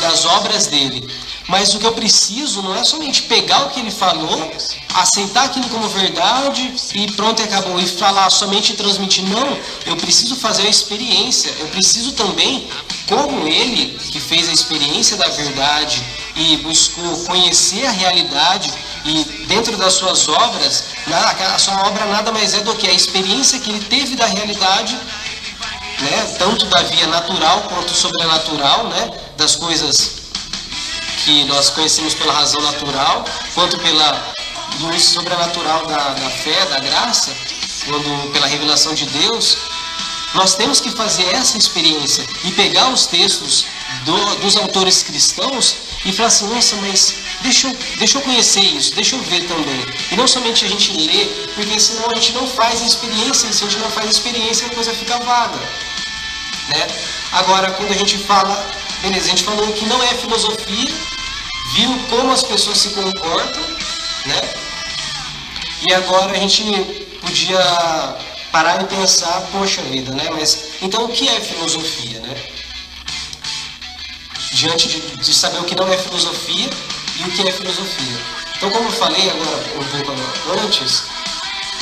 das obras dele. Mas o que eu preciso não é somente pegar o que ele falou, aceitar aquilo como verdade e pronto, acabou, e falar somente e transmitir. Não, eu preciso fazer a experiência, eu preciso também, como ele, que fez a experiência da verdade e buscou conhecer a realidade, e dentro das suas obras, a sua obra nada mais é do que a experiência que ele teve da realidade, né, tanto da via natural quanto sobrenatural, né, das coisas que nós conhecemos pela razão natural, quanto pela luz sobrenatural da fé, da graça, pela revelação de Deus. Nós temos que fazer essa experiência e pegar os textos dos autores cristãos e falar assim, nossa, mas deixa eu conhecer isso, deixa eu ver também. E não somente a gente ler, porque senão a gente não faz a experiência, e se a gente não faz a experiência, a coisa fica vaga, né? Agora, quando a gente fala, beleza, a gente falou que não é filosofia, viu como as pessoas se comportam, né? E agora a gente podia parar e pensar, poxa vida, né? Mas então o que é filosofia, né? Diante de saber o que não é filosofia e o que é filosofia. Então, como eu falei agora um pouco antes,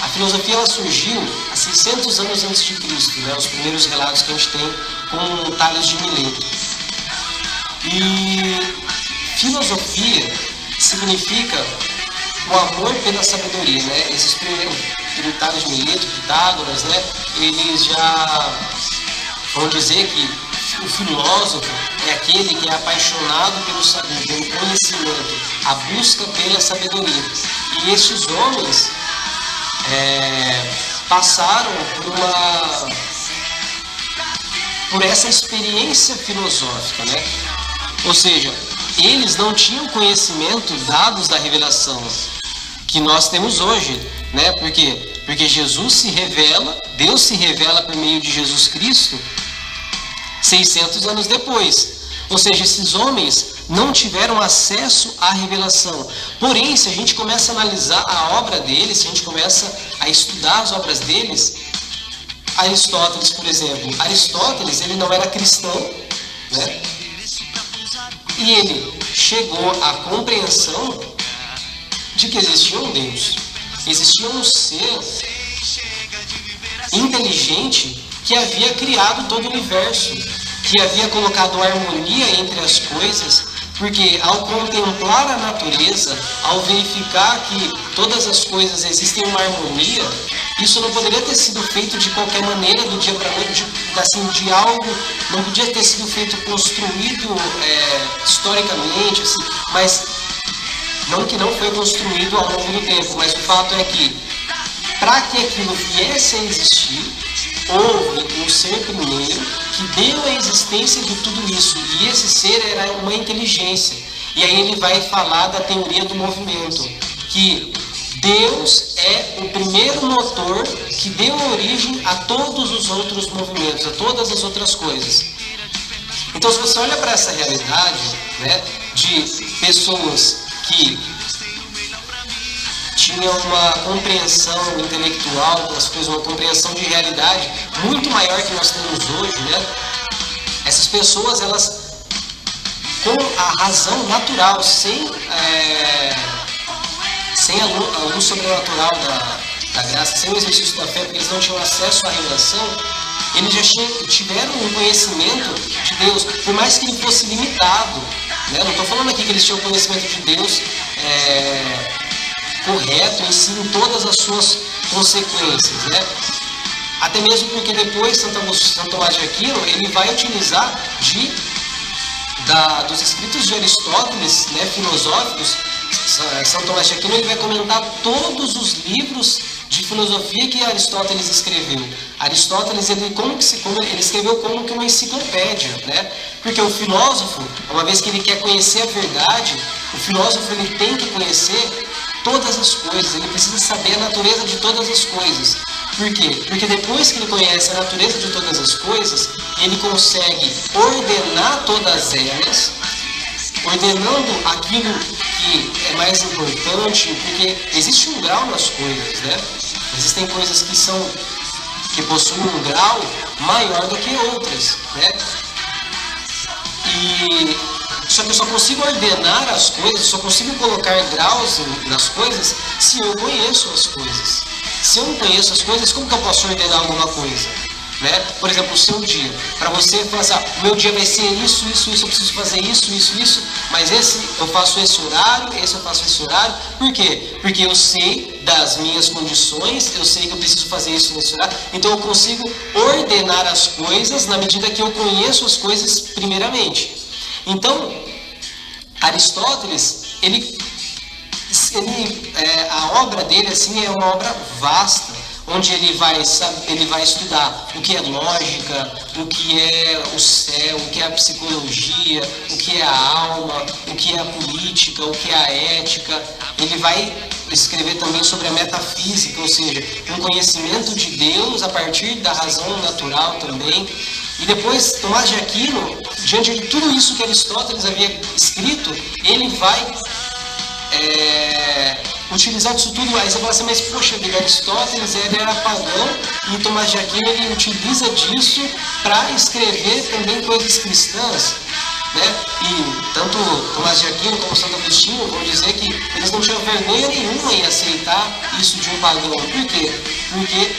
a filosofia ela surgiu há 600 anos antes de Cristo, né? Os primeiros relatos que a gente tem com Tales de Mileto. E filosofia significa o amor pela sabedoria, né? Esses primeiros Tales de Mileto, Pitágoras, né? Eles já vamos dizer que o filósofo é aquele que é apaixonado pelo saber, pelo conhecimento, a busca pela sabedoria. E estes homens passaram por essa experiência filosófica, né? Ou seja, eles não tinham conhecimento dados da revelação que nós temos hoje, né? Por quê? Porque Jesus se revela, Deus se revela por meio de Jesus Cristo 600 anos depois. Ou seja, esses homens não tiveram acesso à revelação. Porém, se a gente começa a analisar a obra deles, se a gente começa a estudar as obras deles, Aristóteles, por exemplo, Aristóteles, ele não era cristão, né? E ele chegou à compreensão de que existia um Deus, existia um ser inteligente que havia criado todo o universo, que havia colocado harmonia entre as coisas, porque ao contemplar a natureza, ao verificar que todas as coisas existem uma harmonia, isso não poderia ter sido feito de qualquer maneira, do dia para a noite, assim, de algo, não podia ter sido feito, construído historicamente, assim, mas não que não foi construído ao longo do tempo, mas o fato é que, para que aquilo viesse a existir, houve um ser primeiro que deu a existência de tudo isso, e esse ser era uma inteligência. E aí ele vai falar da teoria do movimento, que Deus é o primeiro motor que deu origem a todos os outros movimentos, a todas as outras coisas. Então, se você olha para essa realidade, né, de pessoas que tinham uma compreensão intelectual das coisas, uma compreensão de realidade muito maior que nós temos hoje, né? Essas pessoas, elas, com a razão natural, sem a luz sobrenatural da graça, sem o exercício da fé, porque eles não tinham acesso à revelação, eles já tiveram um conhecimento de Deus, por mais que ele fosse limitado, né? Não estou falando aqui que eles tinham conhecimento de Deus correto em si, em todas as suas consequências, né? Até mesmo porque depois Santo Tomás de Aquino, ele vai utilizar dos escritos de Aristóteles, né, filosóficos. Santo Tomás de Aquino, ele vai comentar todos os livros de filosofia que Aristóteles escreveu. Aristóteles, ele escreveu como que uma enciclopédia, né? Porque o filósofo, uma vez que ele quer conhecer a verdade, o filósofo, ele tem que conhecer todas as coisas, ele precisa saber a natureza de todas as coisas. Por quê? Porque depois que ele conhece a natureza de todas as coisas, ele consegue ordenar todas elas, ordenando aquilo que é mais importante, porque existe um grau nas coisas, né? Existem coisas que possuem um grau maior do que outras, né? Só que eu só consigo ordenar as coisas, só consigo colocar graus nas coisas se eu conheço as coisas. Se eu não conheço as coisas, como que eu posso ordenar alguma coisa? Né? Por exemplo, o seu dia. Para você falar assim, o meu dia vai ser isso, eu preciso fazer isso, mas eu faço esse horário, eu faço esse horário. Por quê? Porque eu sei das minhas condições, eu sei que eu preciso fazer isso nesse horário, então eu consigo ordenar as coisas na medida que eu conheço as coisas primeiramente. Então, Aristóteles, a obra dele assim, é uma obra vasta, onde ele vai estudar o que é lógica, o que é o céu, o que é a psicologia, o que é a alma, o que é a política, o que é a ética. Ele vai escrever também sobre a metafísica, ou seja, um conhecimento de Deus a partir da razão natural também. E depois, Tomás de Aquino, diante de tudo isso que Aristóteles havia escrito, ele vai utilizar disso tudo. Aí você fala assim, mas poxa vida, Aristóteles ele era pagão e Tomás de Aquino ele utiliza disso para escrever também coisas cristãs, né? E tanto Tomás de Aquino como Santo Agostinho vão dizer que eles não tinham vergonha nenhuma em aceitar isso de um pagão. Por quê? Porque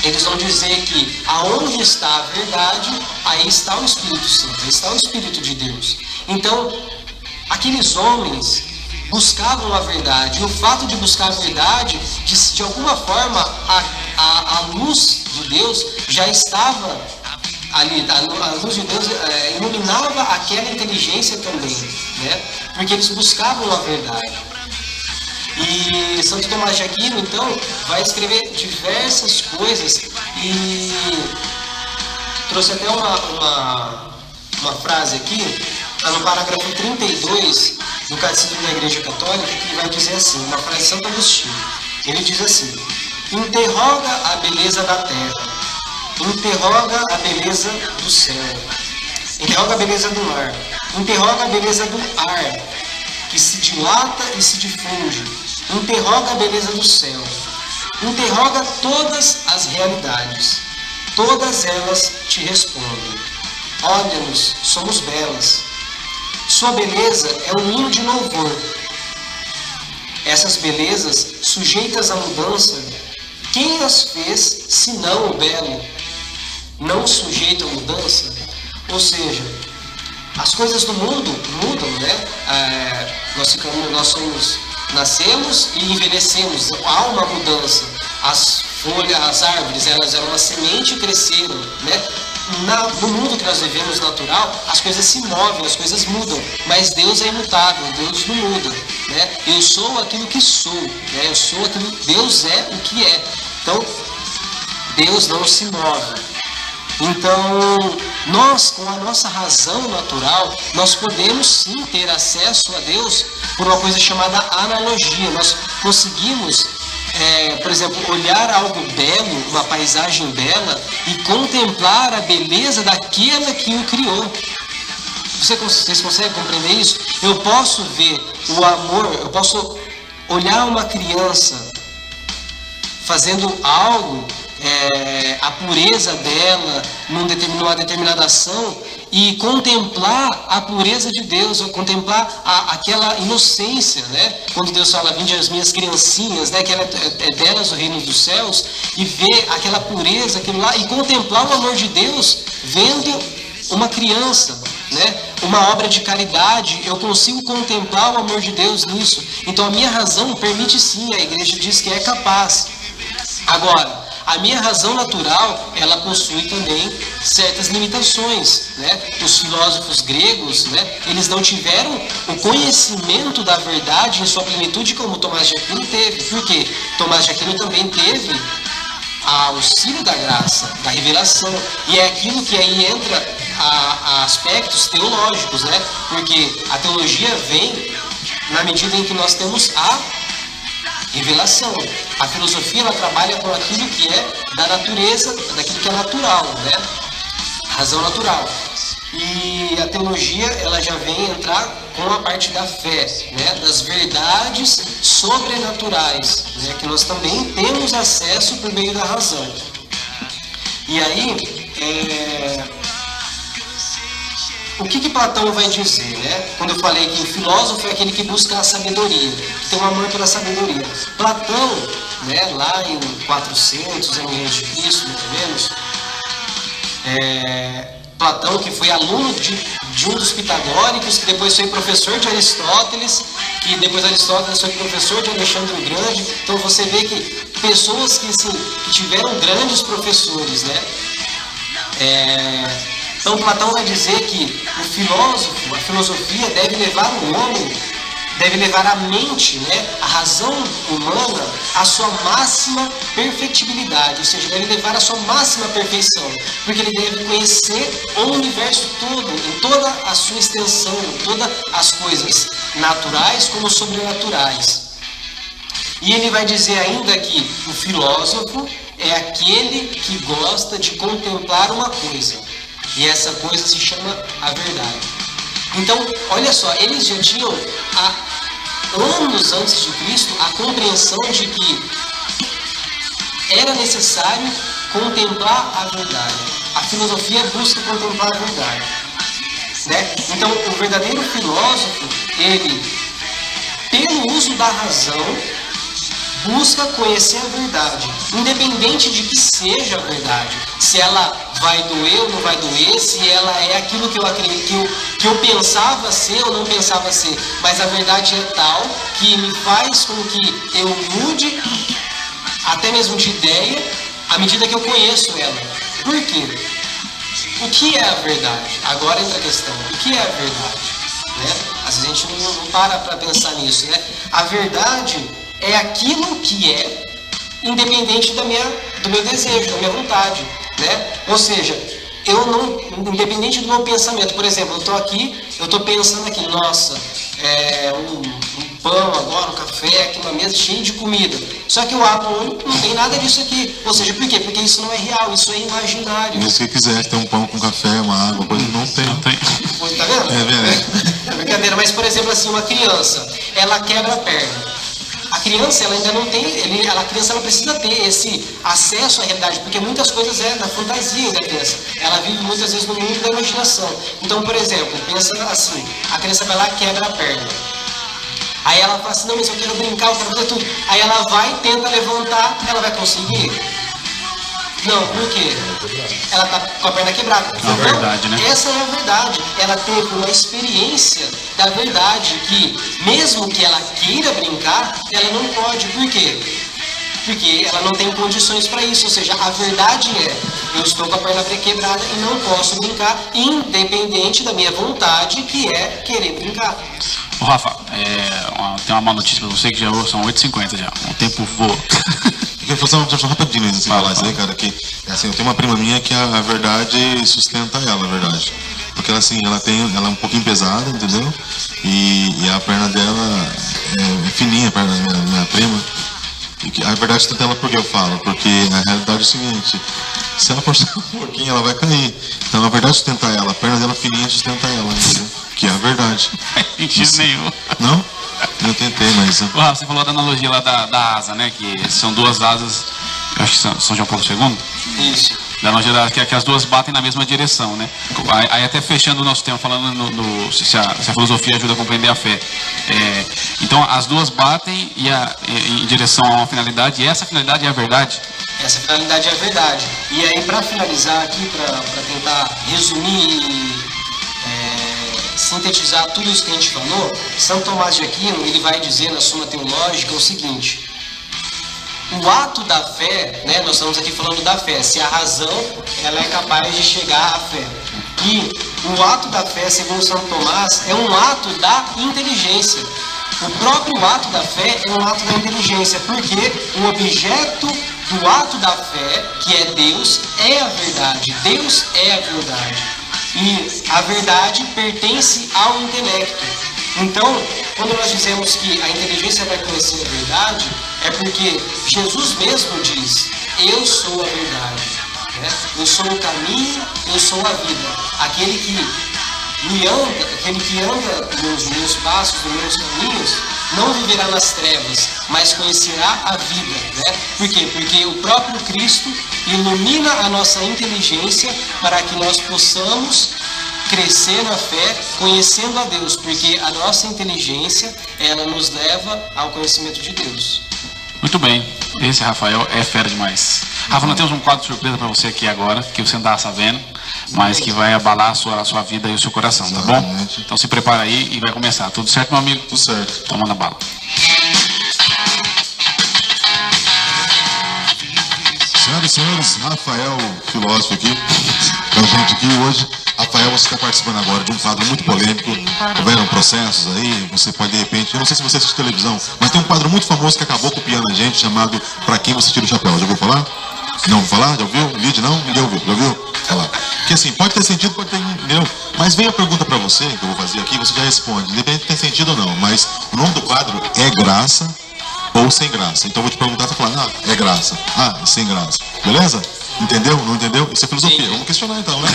eles vão dizer que aonde está a verdade, aí está o Espírito Santo, aí está o Espírito de Deus. Então, aqueles homens buscavam a verdade, e o fato de buscar a verdade, de alguma forma, a luz de Deus já estava ali, a luz de Deus iluminava aquela inteligência também, né? Porque eles buscavam a verdade. E Santo Tomás de Aquino, então, vai escrever diversas coisas e trouxe até uma frase aqui, no parágrafo 32 do Catecismo da Igreja Católica, que vai dizer assim, uma frase de Santo Agostinho. Ele diz assim: interroga a beleza da terra, interroga a beleza do céu, interroga a beleza do mar, interroga a beleza do ar, que se dilata e se difunde, interroga a beleza do céu, interroga todas as realidades, todas elas te respondem. Olha-nos, somos belas. Sua beleza é um ninho de louvor. Essas belezas, sujeitas à mudança, quem as fez, senão o belo? Não sujeito à mudança? Ou seja, as coisas do mundo mudam, né? Nascemos e envelhecemos, há uma mudança. As folhas, as árvores, elas eram uma semente e cresceram, né? No mundo que nós vivemos natural, as coisas se movem, as coisas mudam, mas Deus é imutável, Deus não muda, né? Eu sou aquilo que sou, né? Eu sou aquilo, Deus é o que é. Então, Deus não se move. Então, nós, com a nossa razão natural, nós podemos sim ter acesso a Deus por uma coisa chamada analogia. Nós conseguimos, por exemplo, olhar algo belo, uma paisagem bela, e contemplar a beleza daquela que o criou. Vocês conseguem compreender isso? Eu posso ver o amor, eu posso olhar uma criança fazendo algo, a pureza dela numa determinada ação, e contemplar a pureza de Deus, ou contemplar aquela inocência, né? Quando Deus fala, vinde as minhas criancinhas, né? Que é delas o reino dos céus, e ver aquela pureza, aquilo lá, e contemplar o amor de Deus vendo uma criança, né? Uma obra de caridade, eu consigo contemplar o amor de Deus nisso. Então a minha razão permite sim, a igreja diz que é capaz. Agora, a minha razão natural, ela possui também certas limitações, né? Os filósofos gregos, né? Eles não tiveram o conhecimento da verdade em sua plenitude como Tomás de Aquino teve. Por quê? Tomás de Aquino também teve a auxílio da graça, da revelação. E é aquilo que aí entra a aspectos teológicos, né? Porque a teologia vem na medida em que nós temos a revelação. A filosofia, ela trabalha com aquilo que é da natureza, daquilo que é natural, né? Razão natural. E a teologia, ela já vem entrar com a parte da fé, né? Das verdades sobrenaturais, né? Que nós também temos acesso por meio da razão. E aí, o que Platão vai dizer, né? Quando eu falei que o filósofo é aquele que busca a sabedoria, que tem um amor pela sabedoria. Platão, né, lá em 400 anos de Cristo, mais ou menos, Platão, que foi aluno de um dos pitagóricos, que depois foi professor de Aristóteles, que depois Aristóteles foi professor de Alexandre o Grande. Então você vê que pessoas que tiveram grandes professores, né? Então Platão vai dizer que o filósofo, a filosofia deve levar o homem, deve levar a mente, né, a razão humana à sua máxima perfectibilidade, ou seja, deve levar à sua máxima perfeição, porque ele deve conhecer o universo todo, em toda a sua extensão, em todas as coisas naturais como sobrenaturais. E ele vai dizer ainda que o filósofo é aquele que gosta de contemplar uma coisa. E essa coisa se chama a verdade. Então, olha só, eles já tinham, há anos antes de Cristo, a compreensão de que era necessário contemplar a verdade. A filosofia busca contemplar a verdade, né? Então, o verdadeiro filósofo, ele, pelo uso da razão, busca conhecer a verdade, independente de que seja a verdade. Se ela vai doer ou não vai doer, se ela é aquilo que eu acredito, que eu pensava ser ou não pensava ser. Mas a verdade é tal que me faz com que eu mude, até mesmo de ideia, à medida que eu conheço ela. Por quê? O que é a verdade? Agora entra a questão. O que é a verdade? Né? Às vezes a gente não para pensar nisso, né? A verdade é aquilo que é independente do meu desejo, da minha vontade, né? Ou seja, independente do meu pensamento. Por exemplo, eu estou pensando aqui, nossa, um pão agora, um café, aqui uma mesa cheia de comida. Só que eu abro o olho, não tem nada disso aqui. Ou seja, por quê? Porque isso não é real, isso é imaginário. Mesmo que quiser ter um pão com café, uma água, coisa não tem. Não tem. Tá vendo? É verdade. É brincadeira, mas por exemplo assim, uma criança, ela quebra a perna. A criança, ela ainda não tem, a criança ela precisa ter esse acesso à realidade, porque muitas coisas é da fantasia da criança. Ela vive muitas vezes no mundo da imaginação. Então, por exemplo, pensa assim, a criança vai lá e quebra a perna. Aí ela fala assim, não, mas eu quero brincar, eu quero fazer tudo. Aí ela vai, tenta levantar, ela vai conseguir? Não, por quê? Ela tá com a perna quebrada. É a verdade, né? Essa é a verdade. Ela teve uma experiência da verdade que, mesmo que ela queira brincar, ela não pode. Por quê? Porque ela não tem condições para isso. Ou seja, a verdade é, eu estou com a perna quebrada e não posso brincar, independente da minha vontade, que é querer brincar. Ô Rafa, tem uma má notícia pra você que já são 8h50 já. O tempo voa. Eu queria fazer só rapidinho antes de falar isso aí, cara, que assim, eu tenho uma prima minha que a verdade sustenta ela, a verdade. Porque ela assim, ela é um pouquinho pesada, entendeu? E a perna dela é fininha, a perna da minha prima. E a verdade sustenta ela porque eu falo, porque a realidade é o seguinte, se ela forçar um pouquinho, ela vai cair. Então a verdade sustenta ela, a perna dela fininha sustenta ela, entendeu? Que é a verdade. Sentido nenhum. Não? Eu tentei, mas... Rafa, você falou da analogia lá da asa, né? Que são duas asas, eu acho que São João Paulo II. Isso. Da analogia que as duas batem na mesma direção, né? Aí até fechando o nosso tema, falando se a filosofia ajuda a compreender a fé. Então as duas batem em direção a uma finalidade, e essa finalidade é a verdade? Essa finalidade é a verdade. E aí, para finalizar aqui, para tentar resumir sintetizar tudo isso que a gente falou, São Tomás de Aquino, ele vai dizer na Suma Teológica o seguinte: o ato da fé, né, nós estamos aqui falando da fé, se a razão ela é capaz de chegar à fé. E o ato da fé, segundo São Tomás, é um ato da inteligência. O próprio ato da fé é um ato da inteligência, porque o objeto do ato da fé, que é Deus, é a verdade. Deus é a verdade. E a verdade pertence ao intelecto. Então, quando nós dizemos que a inteligência vai conhecer a verdade, é porque Jesus mesmo diz: eu sou a verdade, né? Eu sou o caminho, eu sou a vida. Aquele que anda nos meus passos, nos meus caminhos, não viverá nas trevas, mas conhecerá a vida, né? Por quê? Porque o próprio Cristo ilumina a nossa inteligência para que nós possamos crescer na fé, conhecendo a Deus, porque a nossa inteligência, ela nos leva ao conhecimento de Deus. Muito bem, esse Rafael é fera demais. Rafa, nós temos um quadro de surpresa para você aqui agora, que você não está sabendo, mas que vai abalar a sua vida e o seu coração, tá bom? Então se prepara aí e vai começar. Tudo certo, meu amigo? Tudo certo. Então manda bala. Senhoras e senhores, Rafael, filósofo aqui, com a gente aqui hoje. Rafael, você está participando agora de um quadro muito polêmico. Houveram processos aí, você pode de repente, eu não sei se você assiste televisão, mas tem um quadro muito famoso que acabou copiando a gente, chamado Pra Quem Você Tira o Chapéu. Já ouviu falar? Não ouviu falar? Já ouviu? Lid, não? Ninguém ouviu? Já ouviu? Olha lá. Que assim, pode ter sentido, pode ter, entendeu? Mas vem a pergunta pra você, que eu vou fazer aqui, você já responde, independente se tem sentido ou não, mas o nome do quadro é Graça ou Sem Graça. Então eu vou te perguntar, você fala, é graça, é sem graça. Beleza? Entendeu? Não entendeu? Isso é filosofia. Vamos questionar então, né?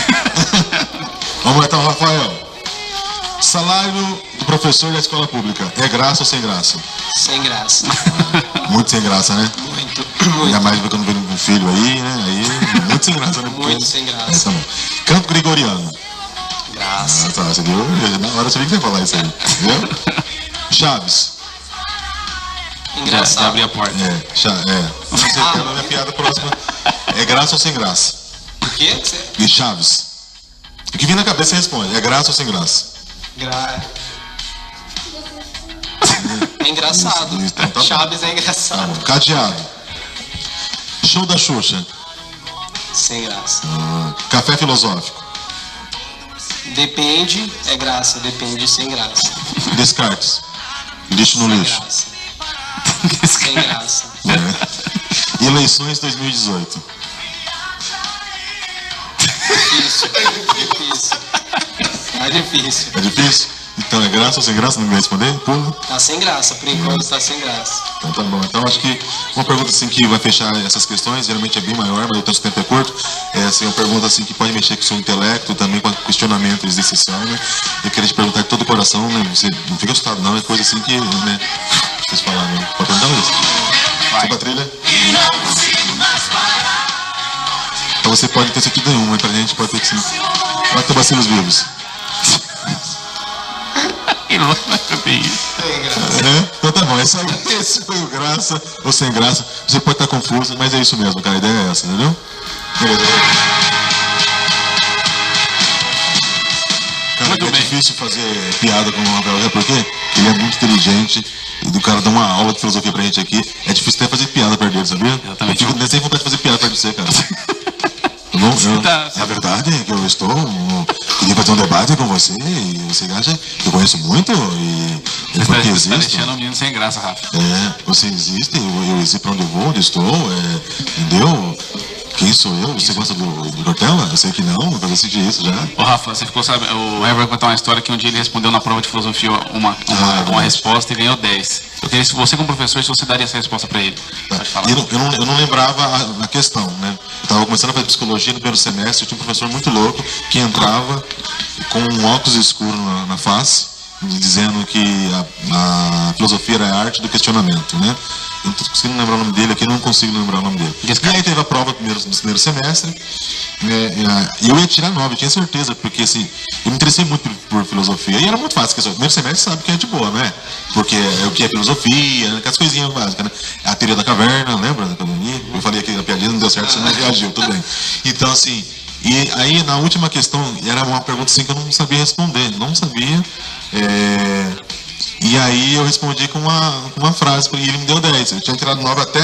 Vamos lá então, Rafael. Salário do professor da escola pública é graça ou sem graça? Sem graça. Muito sem graça, né? Muito. Ainda mais quando vem um filho aí, né? Aí, muito sem graça, né? Muito sem graça. Tá bom. Canto gregoriano. Graça. Tá, você viu? Na hora você viu que ia falar isso aí. Entendeu? Chaves. Engraçado. Já abri a porta. Não sei qual é a minha piada próxima. É graça ou sem graça? O quê? E Chaves. O que vem na cabeça você responde. É graça ou sem graça? É engraçado. Isso, então tá Chaves bom. é engraçado. Tá bom. Cadeado. Show da Xuxa. Sem graça. Café filosófico. Depende, é graça. Depende, sem graça. Descartes. Lixo no lixo. Sem graça. Eleições 2018. Difícil. Tá difícil. É difícil? Então é graça ou sem graça? Não me responder? Pula. Tá sem graça, por enquanto tá sem graça. Então tá bom. Então acho que uma pergunta assim que vai fechar essas questões, geralmente é bem maior, mas o tanto tempo é curto. É assim, uma pergunta assim que pode mexer com o seu intelecto, também com questionamento existencial, né? Eu queria te perguntar de todo o coração, né? Você não fica assustado não, é coisa assim que, né? Vocês falaram, né? Pode perguntar isso? Vai. Pra trilha? Então você pode ter sentido nenhum, mas pra gente pode ter sim. Lactobacilos vivos. Então tá bom, esse foi o graça ou sem graça. Você pode estar confuso, mas é isso mesmo, cara. A ideia é essa, entendeu? Beleza. Cara, é difícil fazer piada com o Rafael, sabe por quê? Ele é muito inteligente e do cara dá uma aula de filosofia pra gente aqui. É difícil até fazer piada perto dele, sabia? Exatamente. Eu fico sem vontade de fazer piada perto de você, cara. É verdade que eu queria fazer um debate com você e você acha que eu conheço muito e você tá deixando um menino sem graça, Rafa. Você existe, eu existo pra onde eu vou, onde estou, entendeu? Quem sou eu? Você gosta do Cortella? Eu sei que não, mas eu decidi isso já. Ô Rafa, você ficou sabendo, o Hever vai contar uma história que um dia ele respondeu na prova de filosofia uma resposta e ganhou 10. Eu queria, se você como professor, se você daria essa resposta pra ele. Pode falar. Eu não lembrava a questão, né? Eu tava começando a fazer psicologia no primeiro semestre, eu tinha um professor muito louco que entrava com um óculos escuro na face, dizendo que a filosofia era a arte do questionamento, né? Eu não tô conseguindo lembrar o nome dele aqui, não consigo lembrar o nome dele. E aí teve a prova no primeiro semestre, e eu ia tirar 9, eu tinha certeza, porque assim, eu me interessei muito por filosofia, e era muito fácil, porque o primeiro semestre sabe que é de boa, né? Porque é o que é filosofia, aquelas coisinhas básicas, né? A teoria da caverna, lembra da academia? Eu falei aqui a piadinha, não deu certo, você não reagiu, tudo bem. Então assim, e aí na última questão, era uma pergunta assim que eu não sabia responder, não sabia. E aí eu respondi com uma frase, e ele me deu 10. Eu tinha tirado 9 até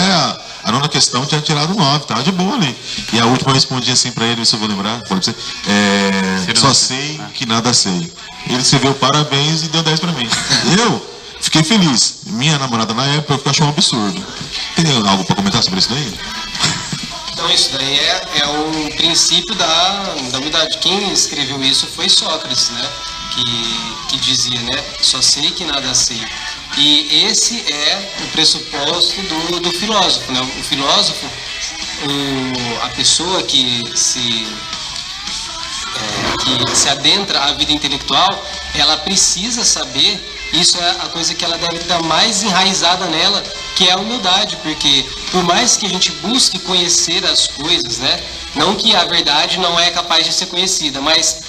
a nona questão, tinha tirado 9, tava de boa ali. E a última eu respondi assim pra ele, isso eu vou lembrar, falei pra você, só sei que nada sei. Ele escreveu parabéns e deu 10 pra mim. Eu fiquei feliz. Minha namorada na época achou um absurdo. Tem algo pra comentar sobre isso daí? Então isso daí é um princípio da humildade. Quem escreveu isso foi Sócrates, né? Que dizia, né? Só sei que nada sei. E esse é o pressuposto do filósofo, né? O filósofo, a pessoa que se adentra à vida intelectual, ela precisa saber, isso é a coisa que ela deve estar mais enraizada nela, que é a humildade, porque por mais que a gente busque conhecer as coisas, né? Não que a verdade não é capaz de ser conhecida, mas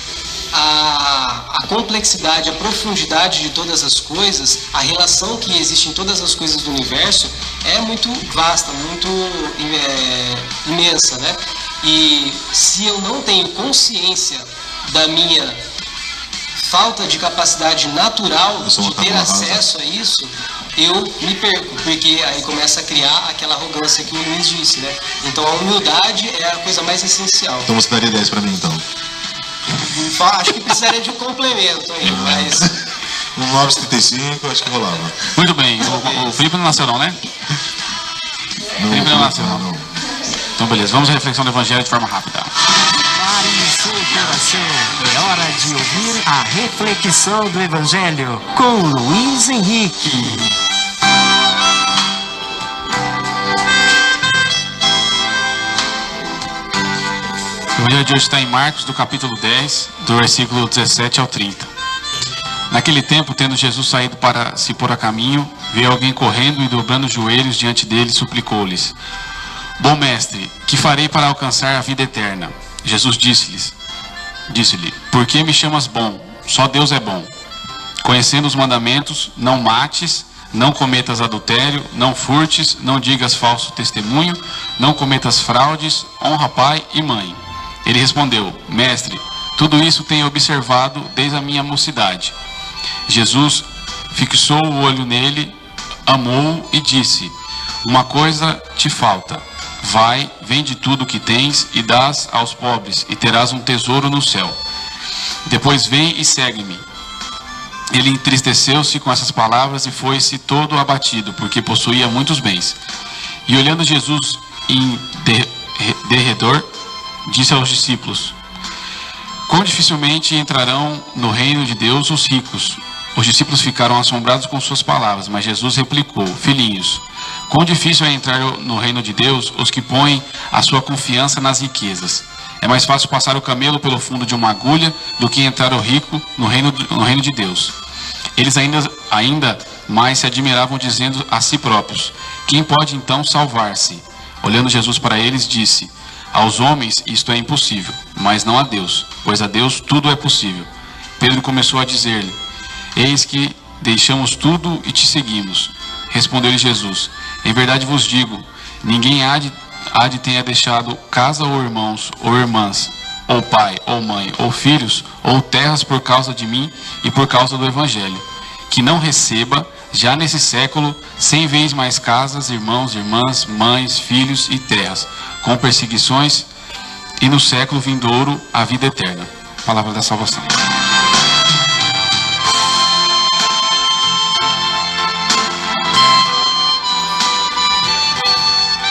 a complexidade, a profundidade de todas as coisas, a relação que existe em todas as coisas do universo é muito vasta, muito imensa, né? E se eu não tenho consciência da minha falta de capacidade natural de ter acesso a isso, eu me perco, porque aí começa a criar aquela arrogância que o Luiz disse, né? Então a humildade é a coisa mais essencial. Então você daria 10 pra mim, então? Acho que precisaria de um complemento aí, mas... Um 9,75 acho que rolava. Muito bem, o Felipe não nasceu não, né? Não, Felipe não nasceu não. Então beleza, vamos à reflexão do Evangelho de forma rápida. Pare em seu coração, é hora de ouvir a reflexão do Evangelho com Luiz Henrique. O Evangelho de hoje está em Marcos, do capítulo 10, do versículo 17 ao 30. Naquele tempo, tendo Jesus saído para se pôr a caminho, veio alguém correndo e dobrando os joelhos diante dele, suplicou-lhes: Bom mestre, que farei para alcançar a vida eterna? Jesus disse-lhe: Por que me chamas bom? Só Deus é bom. Conhecendo os mandamentos, não mates, não cometas adultério, não furtes, não digas falso testemunho, não cometas fraudes, honra pai e mãe. Ele respondeu: Mestre, tudo isso tenho observado desde a minha mocidade. Jesus fixou o olho nele, amou-o e disse: Uma coisa te falta. vai, vende tudo o que tens e dás aos pobres, e terás um tesouro no céu. Depois vem e segue-me. Ele entristeceu-se com essas palavras e foi-se todo abatido, porque possuía muitos bens. E olhando Jesus em derredor, disse aos discípulos: quão dificilmente entrarão no reino de Deus os ricos. Os discípulos ficaram assombrados com suas palavras, mas Jesus replicou: filhinhos, quão difícil é entrar no reino de Deus os que põem a sua confiança nas riquezas. É mais fácil passar o camelo pelo fundo de uma agulha do que entrar o rico no reino de Deus. Eles ainda mais se admiravam, dizendo a si próprios: quem pode então salvar-se? Olhando Jesus para eles, disse: aos homens isto é impossível, mas não a Deus, pois a Deus tudo é possível. Pedro começou a dizer-lhe: eis que deixamos tudo e te seguimos. Respondeu-lhe Jesus: em verdade vos digo, ninguém há de tenha deixado casa ou irmãos ou irmãs, ou pai, ou mãe, ou filhos, ou terras por causa de mim e por causa do Evangelho, que não receba, já nesse século, 100 vezes mais casas, irmãos, irmãs, mães, filhos e terras, com perseguições, e no século vindouro a vida eterna. Palavra da salvação.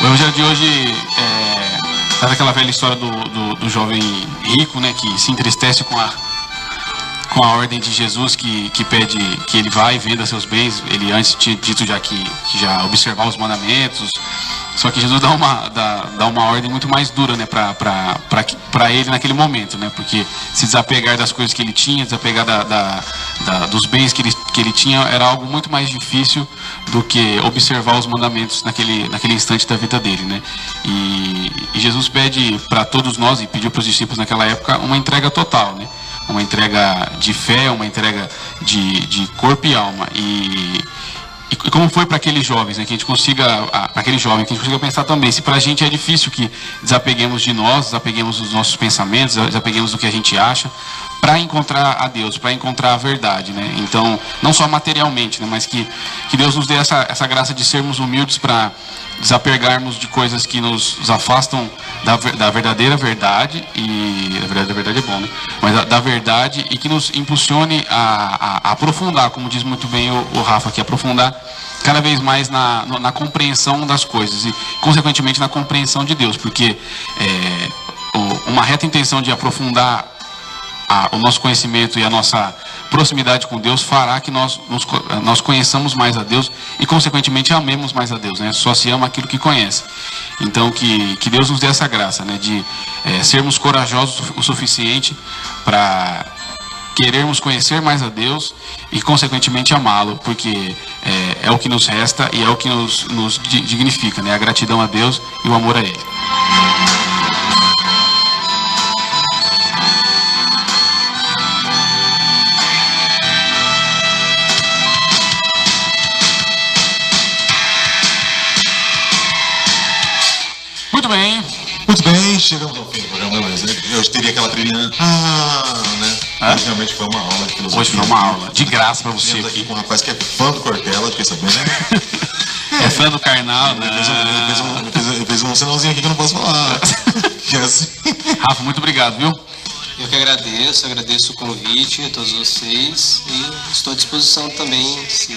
O Evangelho de hoje traz aquela velha história do jovem rico, né, que se entristece com a ordem de Jesus que pede que ele vá e venda seus bens. Ele antes tinha dito que já observar os mandamentos, só que Jesus dá uma ordem muito mais dura, né, para ele naquele momento, né, porque se desapegar das coisas que ele tinha, desapegar dos bens que ele tinha, era algo muito mais difícil do que observar os mandamentos naquele instante da vida dele, né? E Jesus pede para todos nós, e pediu para os discípulos naquela época, uma entrega total, né? Uma entrega de fé, uma entrega de corpo e alma. E como foi para aqueles jovens, né, que a gente consiga pensar também, se para a gente é difícil que desapeguemos de nós, desapeguemos dos nossos pensamentos, desapeguemos do que a gente acha, para encontrar a Deus, para encontrar a verdade, né? Então, não só materialmente, né, mas que Deus nos dê essa graça de sermos humildes para desapegarmos de coisas que nos afastam da verdadeira verdade, e a verdade é bom, né? Mas da verdade, e que nos impulsione a aprofundar, como diz muito bem o Rafa aqui, aprofundar cada vez mais na compreensão das coisas e, consequentemente, na compreensão de Deus, porque uma reta intenção de aprofundar o nosso conhecimento e a nossa proximidade com Deus fará que nós conheçamos mais a Deus e, consequentemente, amemos mais a Deus, né? Só se ama aquilo que conhece. Então, que Deus nos dê essa graça, né, de sermos corajosos o suficiente para querermos conhecer mais a Deus e, consequentemente, amá-lo, porque é o que nos resta e é o que nos dignifica, né? A gratidão a Deus e o amor a Ele. Muito bem, chegamos ao fim do programa, mas eu teria aquela trilhinha, né? Hoje realmente foi uma aula de filosofia. Hoje foi uma aula, de graça pra você. Estamos aqui com um rapaz que é fã do Cortella, fiquei sabendo, né? É fã do Karnal, né? Ele fez um sinalzinho aqui que eu não posso falar. Que é assim. Rafa, muito obrigado, viu? Eu que agradeço o convite a todos vocês e estou à disposição também, se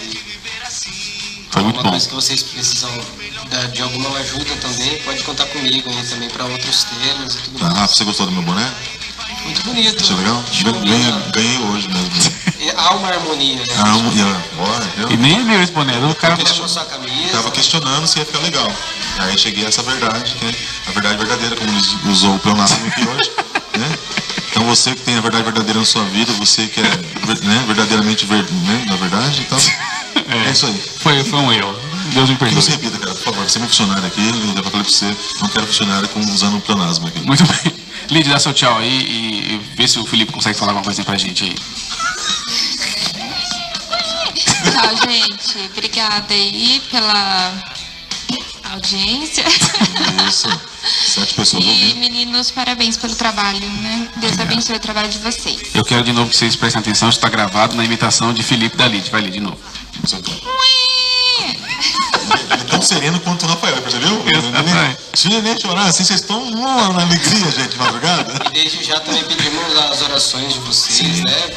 foi muito bom. Coisa que vocês precisam de alguma ajuda também, pode contar comigo aí também para outros temas e tudo mais. Rafa, você gostou do meu boné? Muito bonito. Achou legal? Ganhei hoje mesmo. Há uma harmonia, né? Harmonia. E nem meu esse boné, o cara tava questionando se ia ficar legal. Aí cheguei a essa verdade, que é a verdade verdadeira, como ele usou o pleonasmo aqui hoje, né? Então você que tem a verdade verdadeira na sua vida, você que é, né, verdadeiramente na verdade, então é isso aí. Foi um erro. Deus me perdoe. Que você repita, cara, por favor. Você é meu funcionário aqui, eu já falei pra você, não quero funcionário usando um pleonasmo aqui. Muito bem. Lídia, dá seu tchau aí e vê se o Felipe consegue falar alguma coisinha pra gente aí. Tchau, gente. Obrigada aí pela audiência. Isso. 7 pessoas ouvindo. E meninos, parabéns pelo trabalho, né? Deus abençoe o trabalho de vocês. Eu quero de novo que vocês prestem atenção, está gravado na imitação de Felipe da Lídia. Vai, Lídia, de novo. Ele é tão sereno quanto o Rafael, percebeu? Se o neném chorar assim, vocês estão na alegria, gente, de madrugada. E desde já também pedimos as orações de vocês, né?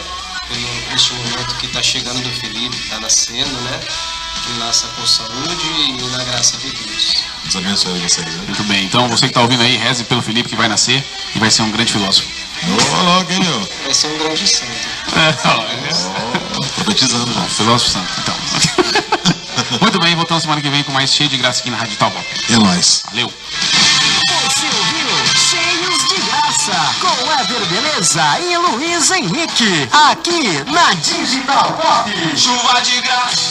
Por este momento que está chegando do Felipe, que está nascendo, né? Que nasça com saúde e na graça de Deus. Deus abençoe vocês, né? Muito bem, então você que está ouvindo aí, reze pelo Felipe que vai nascer e vai ser um grande filósofo. Vai ser um grande santo. Profetizando já. Filósofo santo, então. Muito bem, voltamos semana que vem com mais Cheio de Graça aqui na Rádio Talbot. É nóis. Valeu. Você ouviu Cheios de Graça com Éver Beleza e Luiz Henrique aqui na Digital Pop. Chuva de graça.